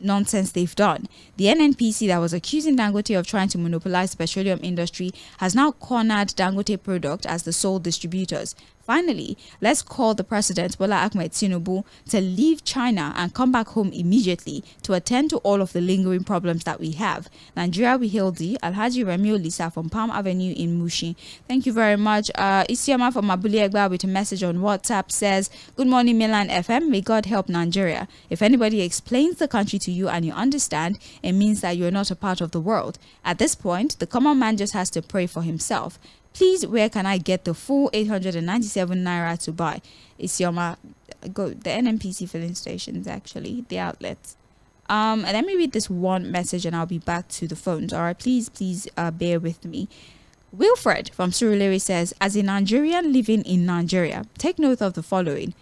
B: nonsense they've done. The NNPC that was accusing Dangote of trying to monopolize the petroleum industry has now cornered Dangote product as the sole distributors. Finally, let's call the president, Bola Ahmed Tinubu, to leave China and come back home immediately to attend to all of the lingering problems that we have. Nigeria, we hail thee. Alhaji Remi Lisa from Palm Avenue in Mushin. Thank you very much. Isioma from Abuli Egba with a message on WhatsApp says, good morning, Milan FM. May God help Nigeria. If anybody explains the country to you and you understand, it means that you're not a part of the world. At this point, the common man just has to pray for himself. Please, where can I get the full 897 naira to buy? Isioma, go the NNPC filling stations, actually, the outlets. And let me read this one message and I'll be back to the phones. All right, please, bear with me. Wilfred from Surulere says, as a Nigerian living in Nigeria, take note of the following.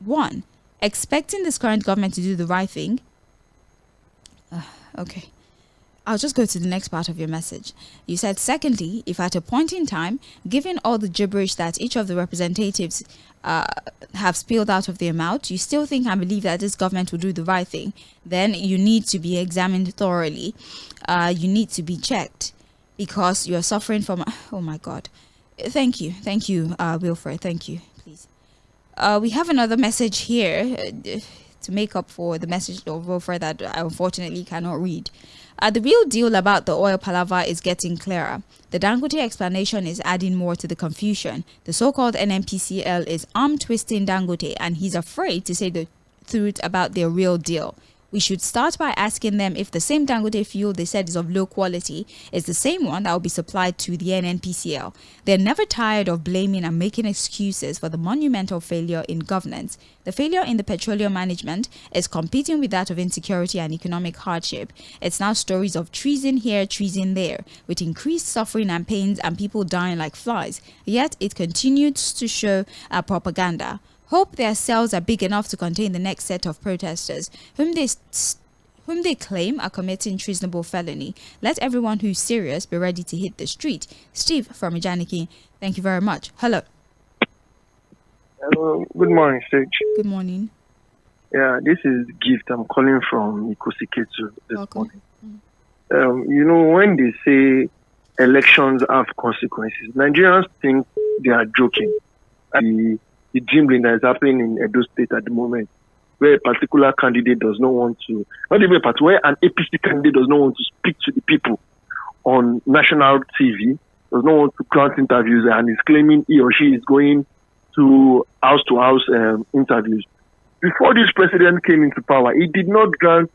B: 1. Expecting this current government to do the right thing. Okay. I'll just go to the next part of your message. You said, secondly, if at a point in time, given all the gibberish that each of the representatives have spilled out of their mouth, you still think and believe that this government will do the right thing, then you need to be examined thoroughly. You need to be checked because you're suffering from... Oh, my God. Thank you, Wilfred. Thank you, please. We have another message here to make up for the message of Wilfred that I unfortunately cannot read. The real deal about the oil palaver is getting clearer. The Dangote explanation is adding more to the confusion. The so-called NNPCL is arm-twisting Dangote and he's afraid to say the truth about their real deal. We should start by asking them if the same Dangote fuel they said is of low quality is the same one that will be supplied to the NNPCL. They're never tired of blaming and making excuses for the monumental failure in governance. The failure in the petroleum management is competing with that of insecurity and economic hardship. It's now stories of treason here, treason there, with increased suffering and pains and people dying like flies. Yet it continues to show propaganda. Hope their cells are big enough to contain the next set of protesters, whom they claim are committing treasonable felony. Let everyone who's serious be ready to hit the street. Steve from Ijaniki, thank you very much. Hello.
K: Hello. Good morning, Sage.
B: Good morning.
K: Yeah, this is Gift. I'm calling from Ikosi-Ketu this
B: Welcome.
K: morning. When they say elections have consequences, Nigerians think they are joking. The gambling that is happening in Edo State at the moment, where a particular candidate does not want to, not even a particular, where an APC candidate does not want to speak to the people on national TV, does not want to grant interviews, and is claiming he or she is going to house interviews. Before this president came into power, he did not grant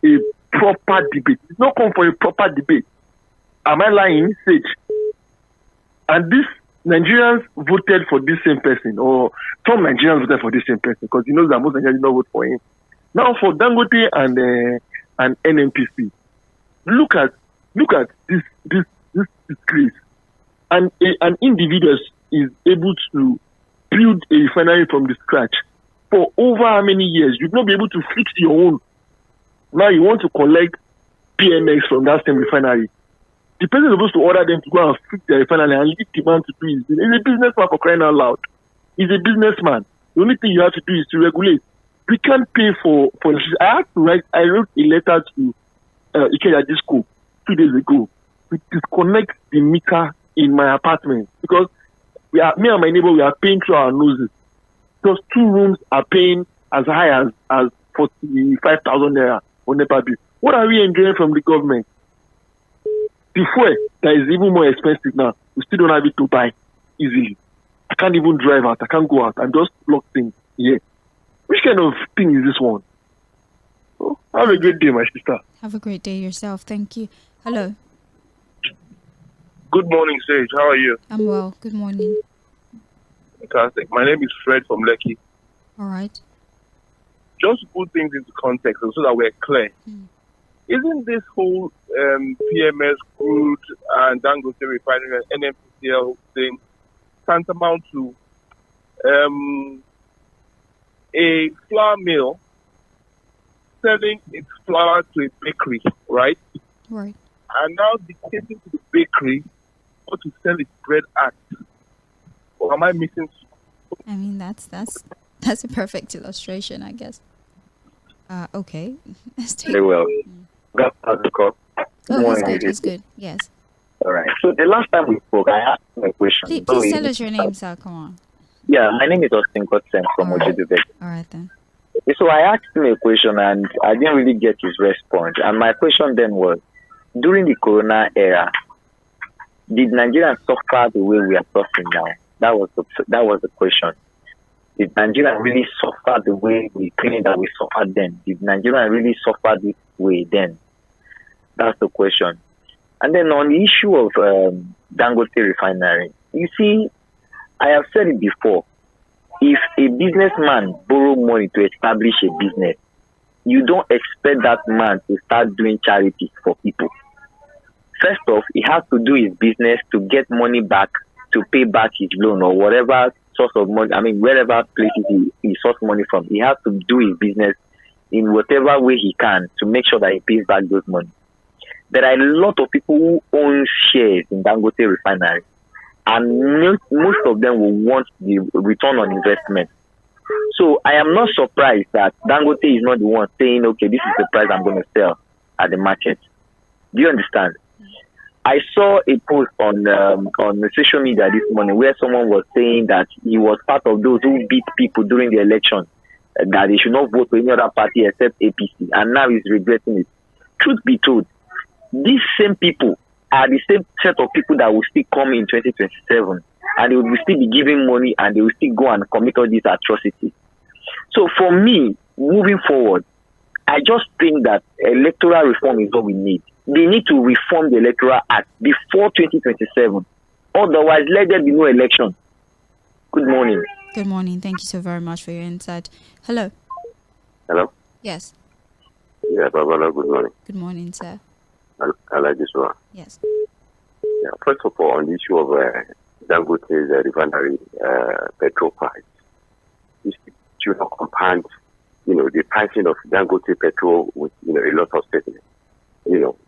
K: a proper debate. He did not come for a proper debate. Am I lying, Sage? And this Nigerians voted for this same person, or some Nigerians voted for this same person, because he knows that most Nigerians did not vote for him. Now for Dangote and NNPC, look at this disgrace. And an individual is able to build a refinery from the scratch for over how many years? You'd not be able to fix your own. Now you want to collect PMX from that same refinery. The president is supposed to order them to go and fix their refinery and leave the man to do his business. He's a businessman, for crying out loud. He's a businessman. The only thing you have to do is to regulate. We can't pay for I wrote a letter to 𝐴ᴏᴏ 2 days ago to disconnect the meter in my apartment, because me and my neighbor, we are paying through our noses. Those 2 rooms are paying as high as 45,000 naira on NEPA bill. What are we enjoying from the government? The fuel that is even more expensive now, we still don't have it to buy easily. I can't even drive out. I can't go out. I'm just locked in here. Which kind of thing is this one? Oh, have a great day, my sister.
B: Have a great day yourself. Thank you. Hello.
F: Good morning, Sage. How are you?
B: I'm well. Good morning.
F: Fantastic. My name is Fred from Lekki.
B: All right.
F: Just to put things into context so that we're clear. Isn't this whole PMS crude and Dangote refinery and NMPCL thing tantamount to a flour mill selling its flour to a bakery, right?
B: Right.
F: And now dictating to the bakery what to sell its bread at? Or am I missing?
B: I mean, that's a perfect illustration, I guess. Okay. Let's take.
L: Very well. Got the call.
B: Oh, he's good. Yes.
L: All right. So the last time we spoke, I asked him a question.
B: Please tell us your name, sir. Come on.
L: Yeah, my name is 𝐴귉 from Wဃ쏘ᴛsAᴘᴘ.
B: All right then.
L: So I asked him a question and I didn't really get his response. And my question then was, during the Corona era, did Nigeria suffer the way we are suffering now? That was the question. Did Nigeria really suffer the way we claim that we suffered then? Did Nigeria really suffer this way then? That's the question. And then on the issue of Dangote refinery, you see, I have said it before. If a businessman borrow money to establish a business, you don't expect that man to start doing charity for people. First off, he has to do his business to get money back to pay back his loan or whatever source of money, wherever places he source money from. He has to do his business in whatever way he can to make sure that he pays back those money. There are a lot of people who own shares in Dangote refinery, and most of them will want the return on investment. So I am not surprised that Dangote is not the one saying, okay, this is the price I'm going to sell at the market. Do you understand? I saw a post on the social media this morning where someone was saying that he was part of those who beat people during the election, that they should not vote for any other party except APC, and now he's regretting it. Truth be told, these same people are the same set of people that will still come in 2027, and they will still be giving money and they will still go and commit all these atrocities. So for me, moving forward, I just think that electoral reform is what we need. They need to reform the Electoral Act before 2027. Otherwise, let there be no election. Good morning.
B: Good morning. Thank you so very much for your insight. Hello.
D: Hello?
B: Yes.
D: Yeah, Babalola, good morning.
B: Good morning, sir.
D: I like this one.
B: Yes.
D: Yeah, first of all, on the issue of Dangote's refinery petrol price, this should not compound, the pricing of Dangote petrol with, a lot of statements.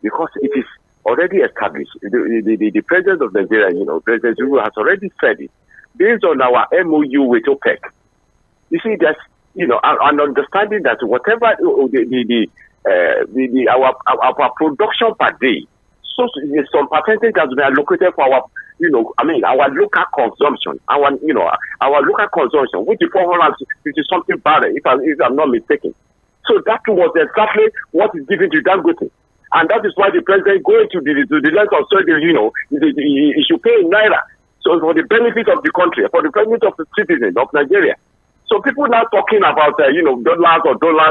D: Because it is already established. The president of Nigeria, President Tinubu has already said it. Based on our MOU with OPEC, you see, there's, an understanding that whatever our production per day, so some percentage has been allocated for our, our local consumption, our local consumption, which is 450 something barrel, if I'm not mistaken. So that was exactly what is given to Dangote. And that is why the president going to the length of surgery, he should pay in naira. So for the benefit of the country, for the benefit of the citizens of Nigeria. So people now talking about, dollars,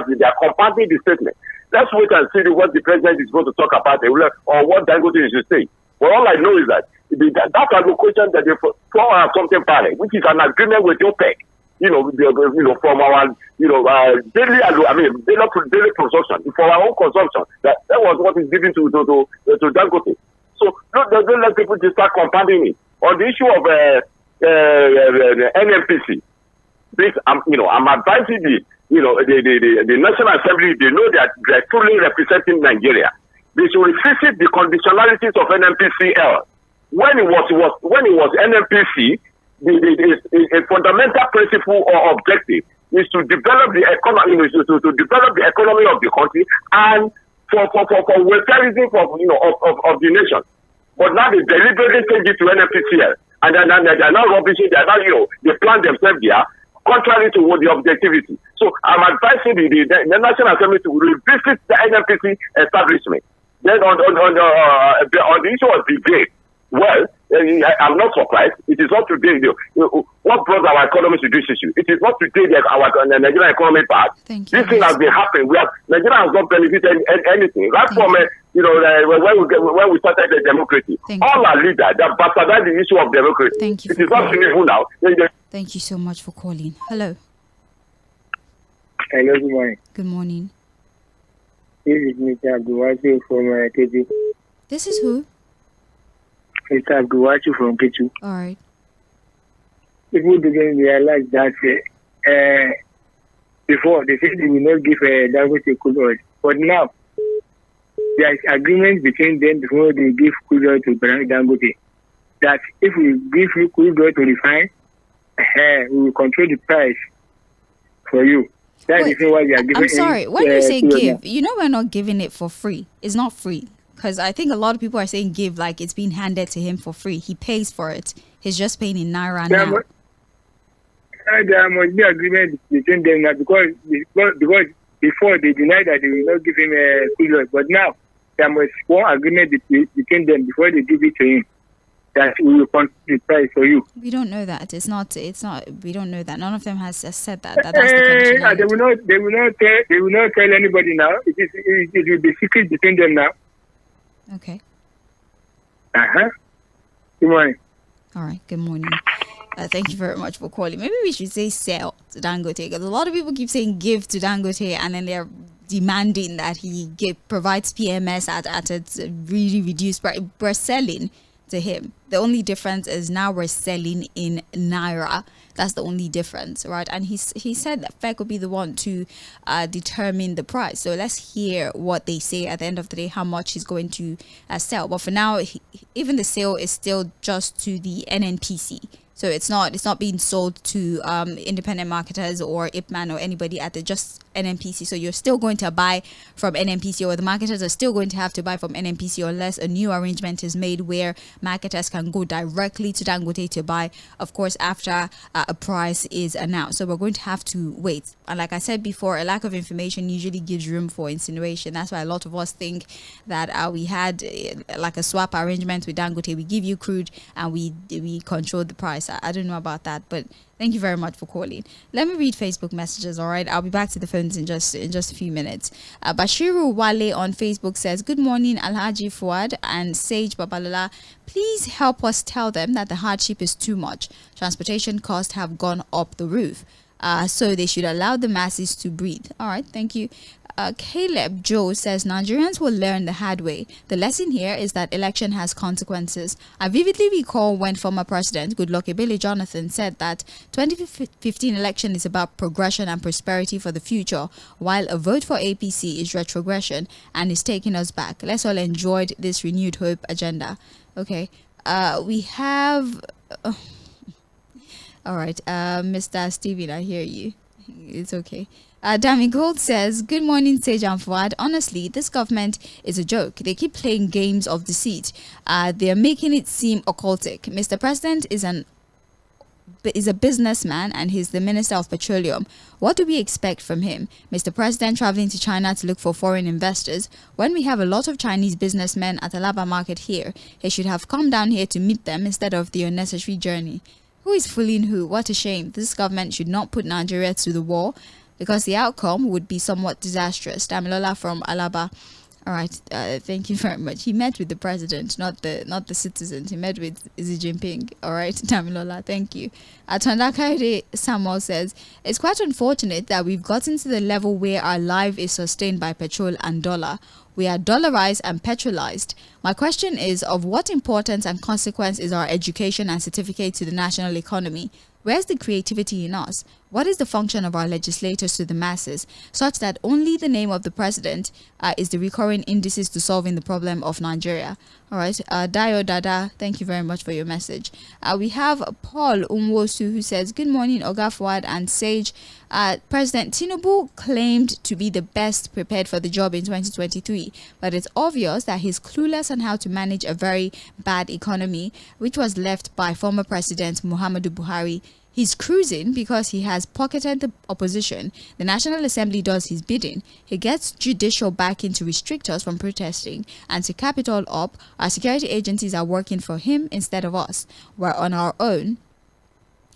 D: they are compounding the statement. Let's wait and see what the president is going to talk about or what Dangote is to say. But all I know is that that allocation that they for something parallel, which is an agreement with OPEC, from our, daily consumption, for our own consumption. That was what is given to Dangote. So don't let people just start compounding it. On the issue of NMPC, this, I'm advising the National Assembly. They know that they're fully representing Nigeria. They should revisit the conditionalities of NMPCL. When it was NMPC, a fundamental principle or objective is to develop the economy, to develop the economy of the country and for welfareism of the nation. But now they deliberately change it to NMPCL, and then they are now rubbishing. They are now they plan themselves there, contrary to the objectivity. So I'm advising the National Assembly to revisit the NMPC establishment. Then on the issue of the debate, well,
E: I'm not surprised. It is not today. What brought our economy to this issue? It is not today that our Nigerian economy bad. This thing has been happening. Nigeria has not benefited anything. Right from when we started the democracy, all our leaders they bastardized the issue of democracy.
B: Thank you.
E: It is not sinful now.
B: Thank you so much for calling. Hello.
M: Hello, good morning.
B: Good morning.
M: This is Mr. Abdulwasi from Ketu.
B: This is who?
M: Mr. Abdulwasi from Ketu.
B: All right.
M: People didn't realize that before they said they will not give Dangote crude oil, but now there is agreement between them before they give crude oil to Dangote that if we give you crude oil to refine, we will control the price for you. That's the reason why they are giving.
B: I'm sorry. When you say give, we're not giving it for free. It's not free. Because I think a lot of people are saying give like it's being handed to him for free. He pays for it. He's just paying in Naira now.
M: There must be agreement between them now because before they denied that they will not give him a crude oil. But now there must be one agreement between them before they give it to him. That we will control the price for you.
B: We don't know that. It's not. We don't know that. None of them has said that. That's the condition.
M: They will not tell anybody now. It will be secret between them now.
B: Okay.
M: Good morning.
B: All right. Good morning. Thank you very much for calling. Maybe we should say sell to Dangote because a lot of people keep saying give to Dangote and then they're demanding that he provides PMS at a really reduced price. We're selling to him. The only difference is now we're selling in Naira. That's the only difference, right? And he said that FEC will be the one to determine the price. So let's hear what they say at the end of the day, how much he's going to sell. But for now, even the sale is still just to the NNPC. So it's not being sold to independent marketers or IPMAN or anybody at just NNPC. So you're still going to buy from NNPC, or the marketers are still going to have to buy from NNPC unless a new arrangement is made where marketers can go directly to Dangote to buy, of course, after a price is announced. So we're going to have to wait. And like I said before, a lack of information usually gives room for insinuation. That's why a lot of us think that we had like a swap arrangement with Dangote. We give you crude and we control the price. I don't know about that, but thank you very much for calling. Let me read Facebook messages, all right? I'll be back to the phones in just a few minutes. Bashiru Wale on Facebook says, good morning, Alhaji Fuad and Sage Babalola. Please help us tell them that the hardship is too much. Transportation costs have gone up the roof. So they should allow the masses to breathe. All right, thank you. Caleb Joe says Nigerians will learn the hard way. The lesson here is that election has consequences. I vividly recall when former President Goodluck Ebele Jonathan said that 2015 election is about progression and prosperity for the future, while a vote for APC is retrogression and is taking us back. Let's all enjoy this renewed hope agenda. Okay, we have... all right, Mr. Steven, I hear you. It's okay. Dami Gold says, good morning, Sage and Fuad. Honestly, this government is a joke. They keep playing games of deceit. They're making it seem occultic. Mr. President is a businessman and he's the Minister of Petroleum. What do we expect from him? Mr. President traveling to China to look for foreign investors. When we have a lot of Chinese businessmen at Alaba market here, he should have come down here to meet them instead of the unnecessary journey. Who is fooling who? What a shame. This government should not put Nigeria to the wall, because the outcome would be somewhat disastrous. Damilola from Alaba. All right, thank you very much. He met with the president, not the citizens. He met with Xi Jinping. All right, Damilola, thank you. Tondakaide Samuel says, it's quite unfortunate that we've gotten to the level where our life is sustained by petrol and dollar. We are dollarized and petrolized. My question is, of what importance and consequence is our education and certificate to the national economy? Where's the creativity in us? What is the function of our legislators to the masses, such that only the name of the president is the recurring indices to solving the problem of Nigeria? All right, Dayo Dada, thank you very much for your message. We have Paul Umwosu who says, good morning, Oga Fuad and Sage. President Tinubu claimed to be the best prepared for the job in 2023, but it's obvious that he's clueless on how to manage a very bad economy, which was left by former President Muhammadu Buhari. He's cruising because he has pocketed the opposition. The National Assembly does his bidding. He gets judicial backing to restrict us from protesting. And to cap it all up, our security agencies are working for him instead of us. We're on our own.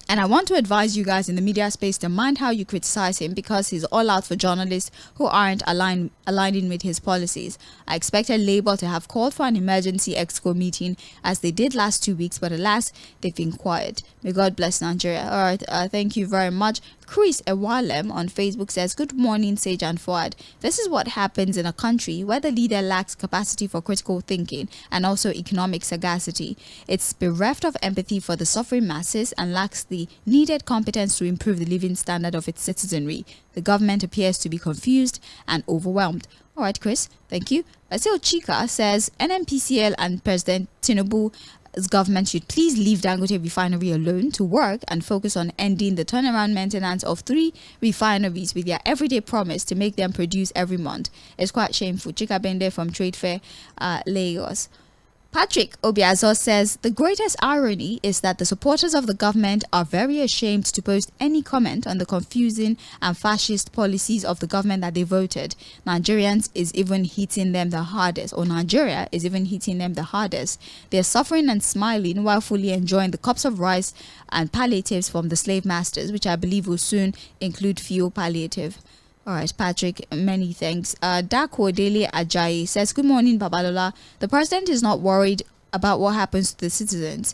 B: And I want to advise you guys in the media space to mind how you criticize him, because he's all out for journalists who aren't aligning with his policies. I expected Labour to have called for an emergency EXCO meeting as they did last 2 weeks, but alas, they've been quiet. May God bless Nigeria. All right, thank you very much. Chris Ewalem on Facebook says, good morning, Sage and Fuad. This is what happens in a country where the leader lacks capacity for critical thinking and also economic sagacity. It's bereft of empathy for the suffering masses and lacks the needed competence to improve the living standard of its citizenry. The government appears to be confused and overwhelmed. All right, Chris, thank you. Aseo Chika says, NNPCL and President Tinubu's government should please leave Dangote refinery alone to work and focus on ending the turnaround maintenance of 3 refineries with their everyday promise to make them produce every month. It's quite shameful. Chika Bende from Trade Fair, Lagos. Patrick Obiazo says, the greatest irony is that the supporters of the government are very ashamed to post any comment on the confusing and fascist policies of the government that they voted. Nigeria is even hitting them the hardest. They're suffering and smiling while fully enjoying the cups of rice and palliatives from the slave masters, which I believe will soon include fuel palliative. All right, Patrick, many thanks. Dako Dele Ajayi says, good morning, Babalola. The president is not worried about what happens to the citizens.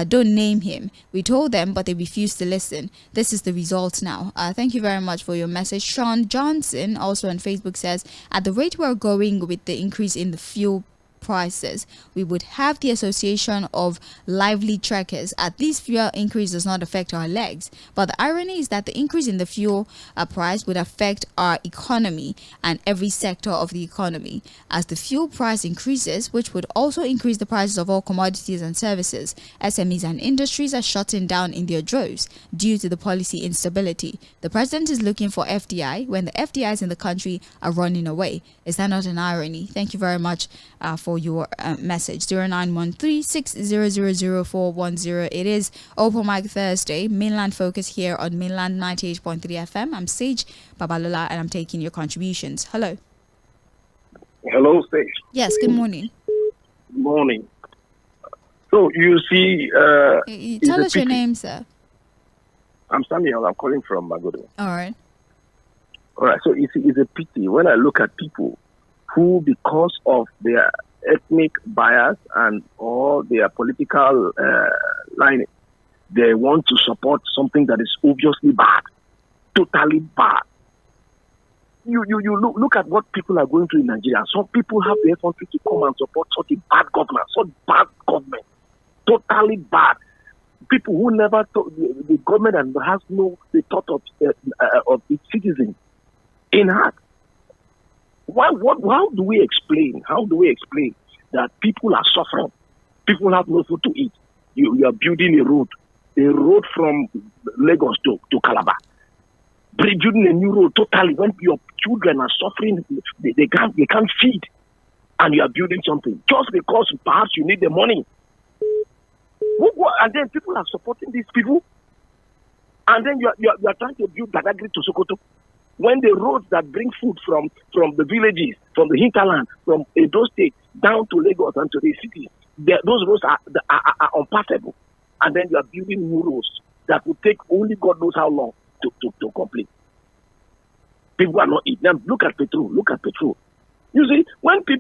B: Don't name him. We told them, but they refused to listen. This is the result now. Thank you very much for your message. Sean Johnson, also on Facebook, says, at the rate we're going with the increase in the fuel prices, we would have the association of lively trekkers. At least fuel increase does not affect our legs. But the irony is that the increase in the fuel price would affect our economy and every sector of the economy. As the fuel price increases, which would also increase the prices of all commodities and services, SMEs and industries are shutting down in their droves due to the policy instability. The president is looking for FDI when the FDIs in the country are running away. Is that not an irony? Thank you very much for your message. 0913-60000410. It is Open Mic Thursday, Mainland Focus here on Mainland 98.3 FM. I'm Sage Babalola and I'm taking your contributions. Hello.
K: Hello, Sage.
B: Yes, good morning.
K: Good morning. So you see...
B: tell us your name, sir.
K: I'm Samuel. I'm calling from Magodo.
B: All right.
K: All right. So it's a pity when I look at people who, because of their ethnic bias and or their political line, they want to support something that is obviously bad, totally bad. You look at what people are going through in Nigeria. Some people have the effort to come and support such a bad government, totally bad. People who never thought the government and has no the thought of its citizens in heart. How do we explain? How do we explain that people are suffering? People have no food to eat. You are building a road from Lagos to Calabar. Building a new road totally when your children are suffering, they can't feed, and you are building something just because perhaps you need the money. And then people are supporting these people, and then you are trying to build Badagry to Sokoto. When the roads that bring food from the villages, from the hinterland, from Edo State down to Lagos and to the city, those roads are unpassable. And then you are building new roads that will take only God knows how long to complete. People are not eating. Now look at petrol. You see, when we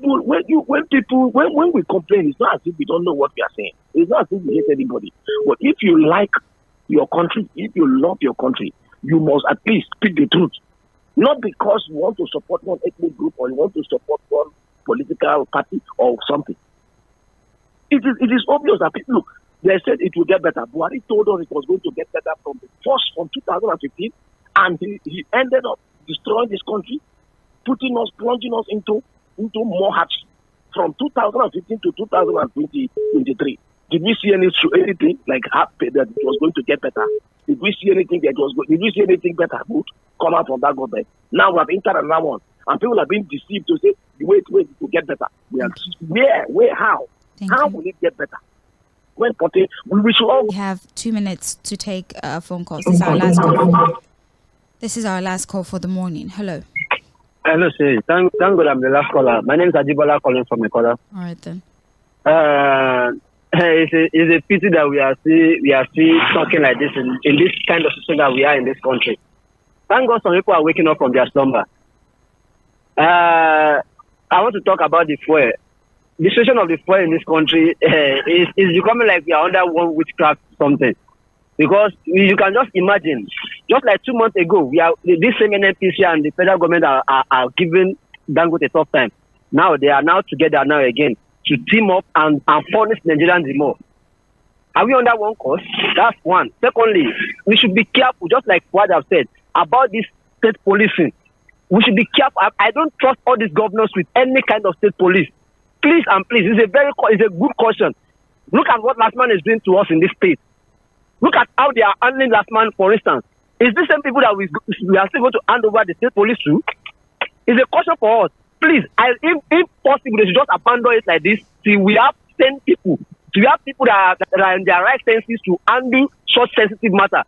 K: complain, it's not as if we don't know what we are saying. It's not as if we hate anybody. But if you like your country, if you love your country, you must at least speak the truth. Not because you want to support one ethnic group or you want to support one political party or something. It is obvious that people, look, they said it will get better. Buhari told us it was going to get better from 2015, and he ended up destroying this country, plunging us into more hardship from 2015 to 2023. Did we see anything like happy that it was going to get better? Did we see anything better good come out from that government? Now we have entered another one, and people are being deceived to say, wait to get better. How will it get better?
E: when putting, we should all.
B: We have 2 minutes to take phone calls. This is our last call. This is our last call for the morning. Hello.
N: Hello, sir. Thank God I'm the last caller. My name is Ajibola calling from Ikola.
B: All right then.
N: It's a pity that we are still talking like this in this kind of situation that we are in this country. Thank God some people are waking up from their slumber. I want to talk about the fuel. The situation of the fuel in this country is becoming like we are under one witchcraft something. Because you can just imagine, just like 2 months ago, this same NNPC and the federal government are giving Dangote a tough time. Now they are now together now again to team up and punish Nigerians more. Are we under one cause? That's one. Secondly, we should be careful, just like what I've said, about this state policing. We should be careful. I don't trust all these governors with any kind of state police. Please and please, it's a good caution. Look at what last man is doing to us in this state. Look at how they are handling last man, for instance. Is this same people that we are still going to hand over the state police to? It's a caution for us. Please, if possible, they should just abandon it like this. See, we have 10 people. We have people that are in their right senses to handle such sensitive matter.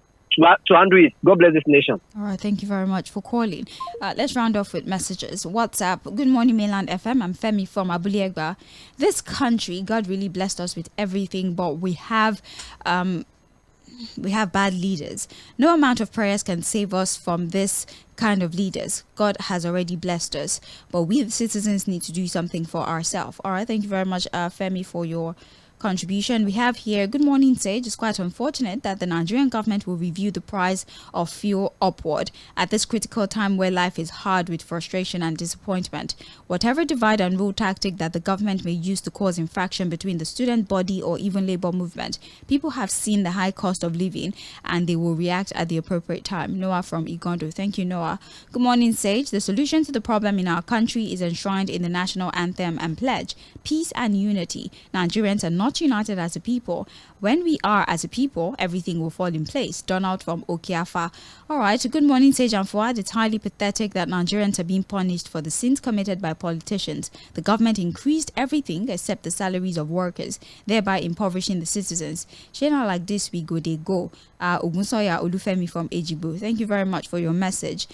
N: To handle it. God bless this nation.
B: All right, thank you very much for calling. Let's round off with messages. WhatsApp. Good morning, Mainland FM. I'm Femi from Abule. This country, God really blessed us with everything, but we have bad leaders. No amount of prayers can save us from this kind of leaders. God has already blessed us, but we the citizens need to do something for ourselves. All right, thank you very much, Femi, for your contribution. We have here, good morning, Sage. It's quite unfortunate that the Nigerian government will review the price of fuel upward at this critical time where life is hard with frustration and disappointment. Whatever divide and rule tactic that the government may use to cause infraction between the student body or even labor movement, people have seen the high cost of living and they will react at the appropriate time. Noah from Igondo. Thank you, Noah. Good morning, Sage. The solution to the problem in our country is enshrined in the national anthem and pledge. Peace and unity. Nigerians are not united as a people. When we are as a people, everything will fall in place. Donald from Okiafa. All right. Good morning, Sage and Fuad. It's highly pathetic that Nigerians are being punished for the sins committed by politicians. The government increased everything except the salaries of workers, thereby impoverishing the citizens. Shana like this, we go, they go. Ogunsoya Olufemi from Ejibo. Thank you very much for your message.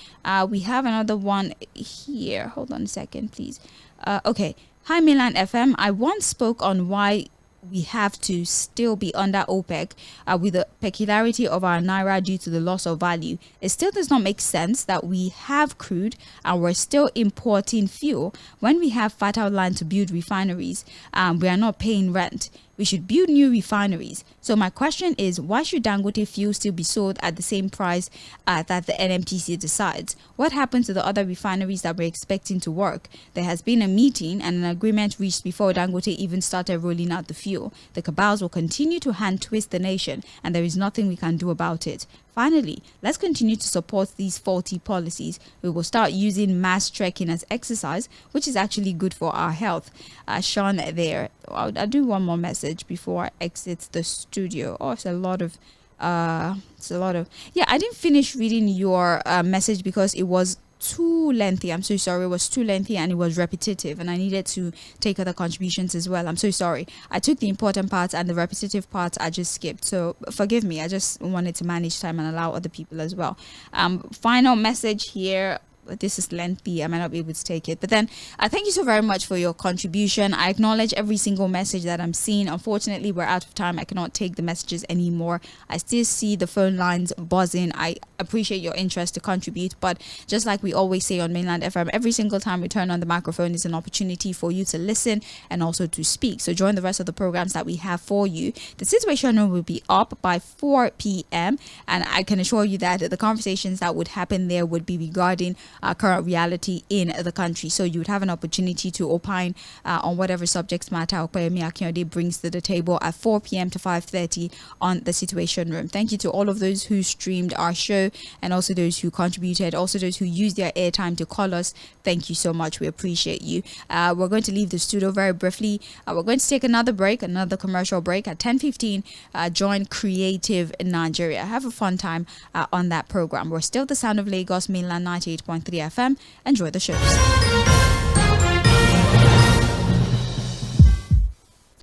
B: We have another one here. Hold on a second, please. Okay. Hi, Milan FM. I once spoke on why we have to still be under OPEC with the peculiarity of our naira due to the loss of value. It still does not make sense that we have crude and we're still importing fuel when we have fertile land to build refineries. We are not paying rent. We should build new refineries. So my question is, why should Dangote fuel still be sold at the same price that the NNPC decides? What happened to the other refineries that we're expecting to work? There has been a meeting and an agreement reached before Dangote even started rolling out the fuel. The cabals will continue to hand twist the nation, and there is nothing we can do about it. Finally, let's continue to support these faulty policies. We will start using mass trekking as exercise, which is actually good for our health. Sean there. I'll do one more message before I exit the studio. Oh, it's a lot of. Yeah, I didn't finish reading your message because it was too lengthy. I'm so sorry. It was too lengthy and it was repetitive, and I needed to take other contributions as well. I'm so sorry. I took the important parts and the repetitive parts I just skipped. So forgive me. I just wanted to manage time and allow other people as well. Final message here. This is lengthy. I might not be able to take it. But then thank you so very much for your contribution. I acknowledge every single message that I'm seeing. Unfortunately, we're out of time. I cannot take the messages anymore. I still see the phone lines buzzing. I appreciate your interest to contribute. But just like we always say on Mainland FM, every single time we turn on the microphone is an opportunity for you to listen and also to speak. So join the rest of the programs that we have for you. The situation room will be up by 4 p.m. And I can assure you that the conversations that would happen there would be regarding current reality in the country. So you would have an opportunity to opine on whatever subjects matter 𝐴̀kpayemi brings to the table at 4 p.m. to 5:30 on the Situation Room. Thank you to all of those who streamed our show and also those who contributed, also those who used their airtime to call us. Thank you so much. We appreciate you. We're going to leave the studio very briefly. We're going to take another break, another commercial break at 10:15. Join Creative in Nigeria. Have a fun time on that program. We're still the sound of Lagos, Mainland 98.3 FM. Enjoy the shows.